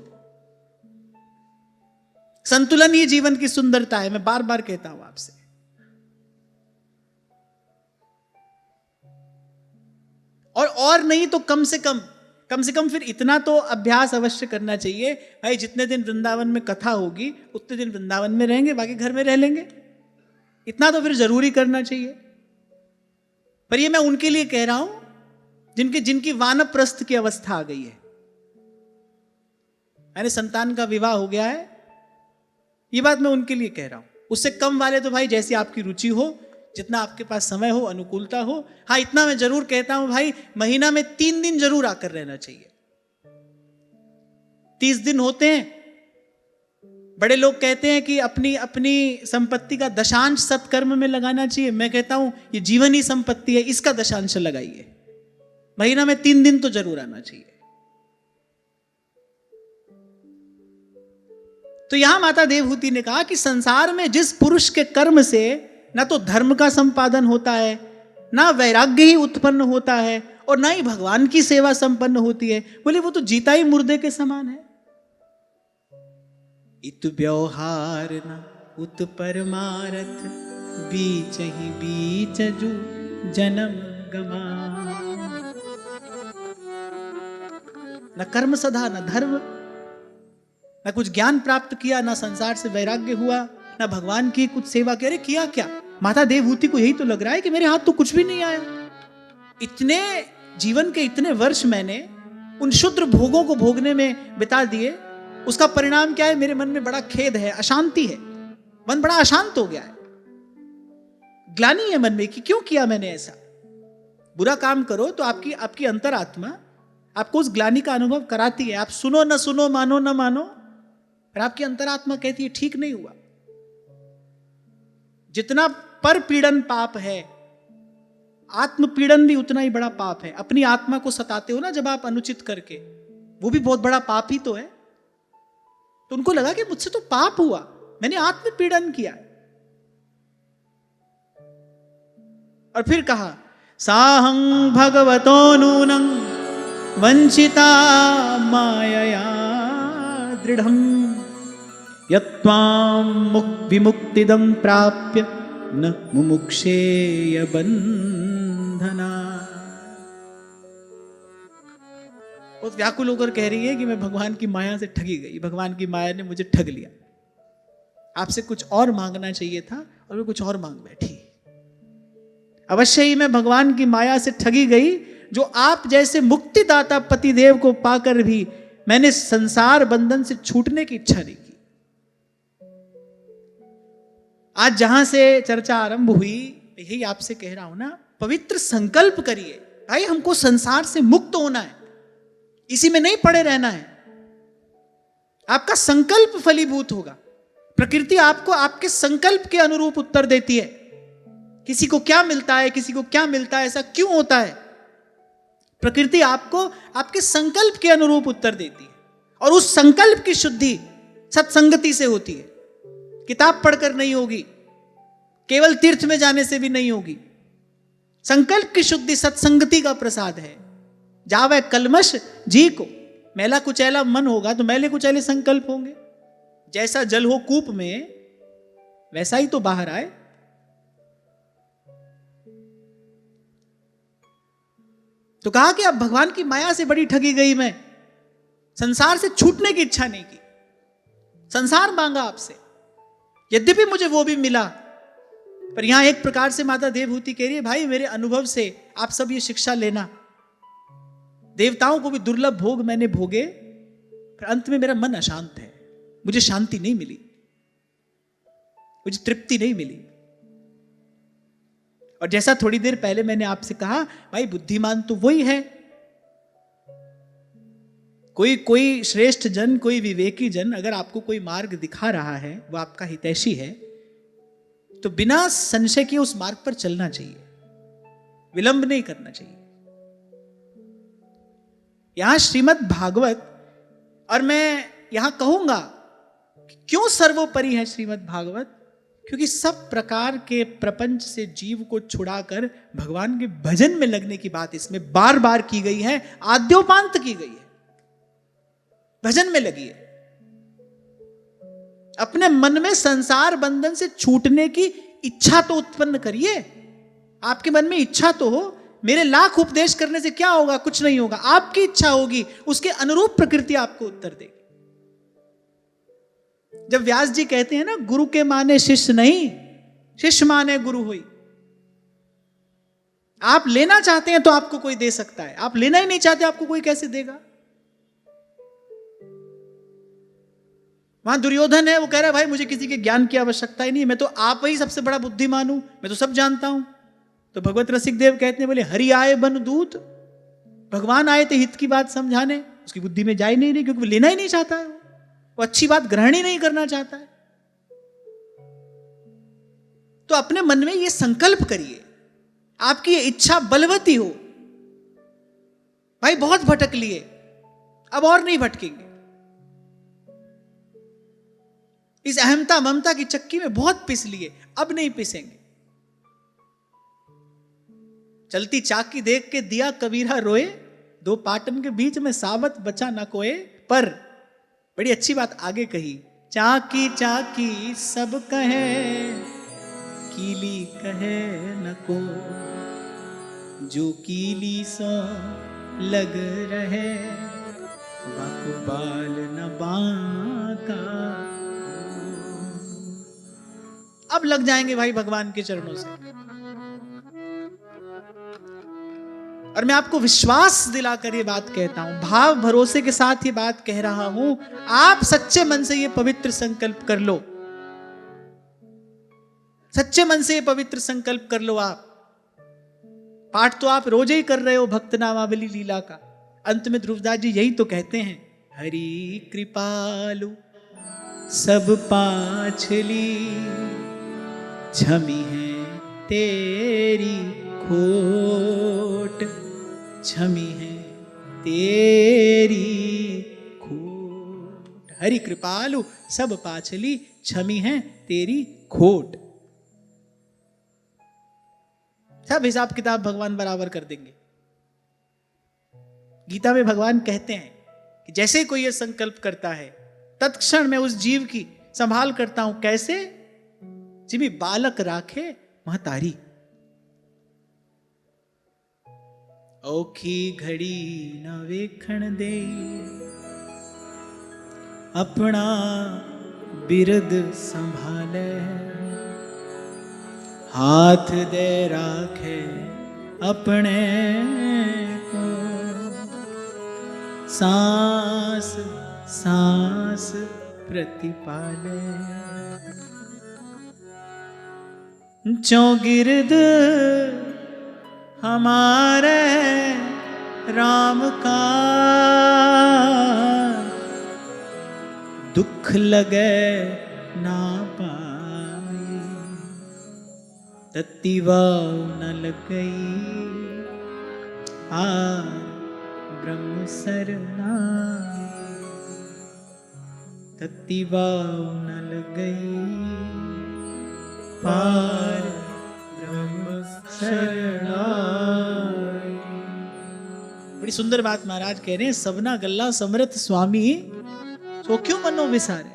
S1: संतुलन ही जीवन की सुंदरता है, मैं बार बार कहता हूं आपसे। और नहीं तो कम से कम फिर इतना तो अभ्यास अवश्य करना चाहिए भाई, जितने दिन वृंदावन में कथा होगी उतने दिन वृंदावन में रहेंगे, बाकी घर में रह लेंगे। इतना तो फिर जरूरी करना चाहिए। पर ये मैं उनके लिए कह रहा हूं जिनकी वानप्रस्थ की अवस्था आ गई है, यानी संतान का विवाह हो गया है, ये बात मैं उनके लिए कह रहा हूं। उससे कम वाले तो भाई जैसी आपकी रुचि हो, जितना आपके पास समय हो, अनुकूलता हो। हाँ, इतना मैं जरूर कहता हूं भाई, महीना में 3 दिन जरूर आकर रहना चाहिए। 30 दिन होते हैं, बड़े लोग कहते हैं कि अपनी संपत्ति का दशांश सत्कर्म में लगाना चाहिए। मैं कहता हूं ये जीवन ही संपत्ति है, इसका दशांश लगाइए। महीना में 3 दिन तो जरूर आना चाहिए। तो यहां माता देवहूति ने कहा कि संसार में जिस पुरुष के कर्म से ना तो धर्म का संपादन होता है, ना वैराग्य ही उत्पन्न होता है, और ना ही भगवान की सेवा संपन्न होती है, बोले वो तो जीता ही मुर्दे के समान है। इत व्यवहार न उत परमारथ, बीच ही बीच जू जन्म गमा। न कर्म सधा, न धर्म, न कुछ ज्ञान प्राप्त किया, न संसार से वैराग्य हुआ, न भगवान की कुछ सेवा की। अरे किया क्या? माता देवहूति को यही तो लग रहा है कि मेरे हाथ तो कुछ भी नहीं आया। इतने जीवन के इतने वर्ष मैंने उन शुद्र भोगों को भोगने में बिता दिए, उसका परिणाम क्या है? मेरे मन में बड़ा खेद है, अशांति है, मन बड़ा अशांत हो गया है, ग्लानि है मन में कि क्यों किया मैंने ऐसा। बुरा काम करो तो आपकी अंतरात्मा आपको उस ग्लानि का अनुभव कराती है। आप सुनो न सुनो, मानो न मानो, पर आपकी अंतरात्मा कहती है ठीक नहीं हुआ। जितना पर पीड़न पाप है, आत्म पीड़न भी उतना ही बड़ा पाप है। अपनी आत्मा को सताते हो ना जब आप अनुचित करके, वो भी बहुत बड़ा पाप ही तो है। तो उनको लगा कि मुझसे तो पाप हुआ, मैंने आत्म पीड़न किया। और फिर कहा साहं भगवतो नूनं वंचिता मायया दृढ़ं, यत्त्वां विमुक्तिदं प्राप्य न मुमुक्षेय बंधना। बहुत व्याकुल होकर कह रही है कि मैं भगवान की माया से ठगी गई, भगवान की माया ने मुझे ठग लिया। आपसे कुछ और मांगना चाहिए था और मैं कुछ और मांग बैठी। अवश्य ही मैं भगवान की माया से ठगी गई, जो आप जैसे मुक्तिदाता पतिदेव को पाकर भी मैंने संसार बंधन से छूटने की इच्छा नहीं की। आज जहां से चर्चा आरंभ हुई, यही आपसे कह रहा हूं ना, पवित्र संकल्प करिए भाई, हमको संसार से मुक्त होना है, इसी में नहीं पड़े रहना है। आपका संकल्प फलीभूत होगा। प्रकृति आपको आपके संकल्प के अनुरूप उत्तर देती है। किसी को क्या मिलता है, किसी को क्या मिलता है, ऐसा क्यों होता है? प्रकृति आपको आपके संकल्प के अनुरूप उत्तर देती है, और उस संकल्प की शुद्धि सत्संगति से होती है। किताब पढ़कर नहीं होगी, केवल तीर्थ में जाने से भी नहीं होगी। संकल्प की शुद्धि सत्संगति का प्रसाद है। जावे कलमश जी को, मैला कुचैला मन होगा तो मैले कुचैले संकल्प होंगे। जैसा जल हो कूप में, वैसा ही तो बाहर आए। तो कहा कि अब भगवान की माया से बड़ी ठगी गई मैं, संसार से छूटने की इच्छा नहीं की। संसार मांगा आपसे, यद्यपि मुझे वो भी मिला, पर यहां एक प्रकार से माता देवहूति कह रही है, भाई मेरे अनुभव से आप सब ये शिक्षा लेना, देवताओं को भी दुर्लभ भोग मैंने भोगे, पर अंत में मेरा मन अशांत है, मुझे शांति नहीं मिली, मुझे तृप्ति नहीं मिली। और जैसा थोड़ी देर पहले मैंने आपसे कहा, भाई बुद्धिमान तो वही है, कोई श्रेष्ठ जन, कोई विवेकी जन अगर आपको कोई मार्ग दिखा रहा है, वो आपका हितैषी है, तो बिना संशय के उस मार्ग पर चलना चाहिए, विलंब नहीं करना चाहिए। यहां श्रीमद् भागवत, और मैं यहां कहूंगा क्यों सर्वोपरि है श्रीमद् भागवत, क्योंकि सब प्रकार के प्रपंच से जीव को छुड़ाकर भगवान के भजन में लगने की बात इसमें बार बार की गई है, आद्योपांत की गई है। भजन में लगी है, अपने मन में संसार बंधन से छूटने की इच्छा तो उत्पन्न करिए। आपके मन में इच्छा तो हो, मेरे लाख उपदेश करने से क्या होगा, कुछ नहीं होगा, आपकी इच्छा होगी, उसके अनुरूप प्रकृति आपको उत्तर देगी। जब व्यास जी कहते हैं ना, गुरु के माने शिष्य नहीं, शिष्य माने गुरु हुई। आप लेना चाहते हैं तो आपको कोई दे सकता है, आप लेना ही नहीं चाहते आपको कोई कैसे देगा। वहां दुर्योधन है, वो कह रहा है भाई मुझे किसी के ज्ञान की आवश्यकता ही नहीं, मैं तो आप ही सबसे बड़ा बुद्धिमान हूं, मैं तो सब जानता हूं। तो भगवत रसिक देव कहते हैं, बोले हरि आए बन दूत, भगवान आए थे हित की बात समझाने, उसकी बुद्धि में जा ही नहीं रही, क्योंकि वो लेना ही नहीं चाहता है, वो अच्छी बात ग्रहण ही नहीं करना चाहता है। तो अपने मन में ये संकल्प करिए, आपकी ये इच्छा बलवती हो, भाई बहुत भटक लिए, अब और नहीं भटकेंगे। इस अहमता ममता की चक्की में बहुत पिस लिए, अब नहीं पिसेंगे। चलती चाकी देख के दिया कबीरा रोए, दो पाटन के बीच में सावत बचा न कोए। पर बड़ी अच्छी बात आगे कही, चाकी चाकी सब कहे, कीली कहे न को, जो कीली सो लग रहे, बाल न बांका। अब लग जाएंगे भाई भगवान के चरणों से। और मैं आपको विश्वास दिलाकर ये बात कहता हूं, भाव भरोसे के साथ ये बात कह रहा हूं, आप सच्चे मन से ये पवित्र संकल्प कर लो, सच्चे मन से ये पवित्र संकल्प कर लो। आप पाठ तो आप रोज ही कर रहे हो भक्त नामावली लीला का, अंत में ध्रुवदास जी यही तो कहते हैं, हरि कृपालु सब पाछली, छमी है तेरी खोट, छमी है तेरी खोट। हरि कृपालु सब पाछली, छमी है तेरी खोट। सब हिसाब किताब भगवान बराबर कर देंगे। गीता में भगवान कहते हैं कि जैसे कोई ये संकल्प करता है, तत्क्षण मैं उस जीव की संभाल करता हूं। कैसे? जिमी बालक राखे महतारी। औखी घड़ी न वेखण दे, अपना बिरद संभाले, हाथ दे राखे अपने को, सांस सांस प्रतिपाले। चौगिर्द हमारे राम का, दुख लगे ना पाए, तत्ती वाव न लगई, आर ब्रह्म सरनाई, तत्ती वाव न लगई, पार ब्रह्म शरणाई। बड़ी सुंदर बात महाराज कह रहे हैं, सबना गल्ला समर्थ स्वामी, सो क्यों मनो विसारे।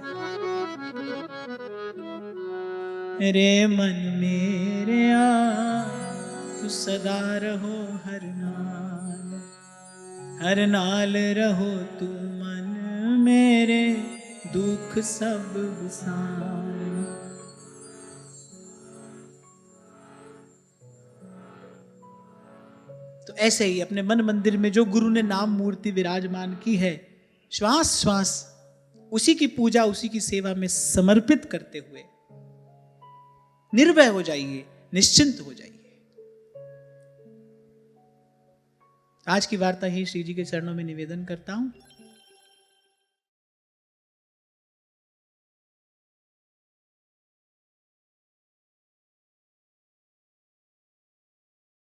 S1: रे मन मेरे तू सदा रहो हर नाल, हर नाल रहो तू मन मेरे, दुख सब विसार। तो ऐसे ही अपने मन मंदिर में जो गुरु ने नाम मूर्ति विराजमान की है, श्वास श्वास उसी की पूजा, उसी की सेवा में समर्पित करते हुए निर्भय हो जाइए, निश्चिंत हो जाइए। आज की वार्ता ही श्री जी के चरणों में निवेदन करता हूं।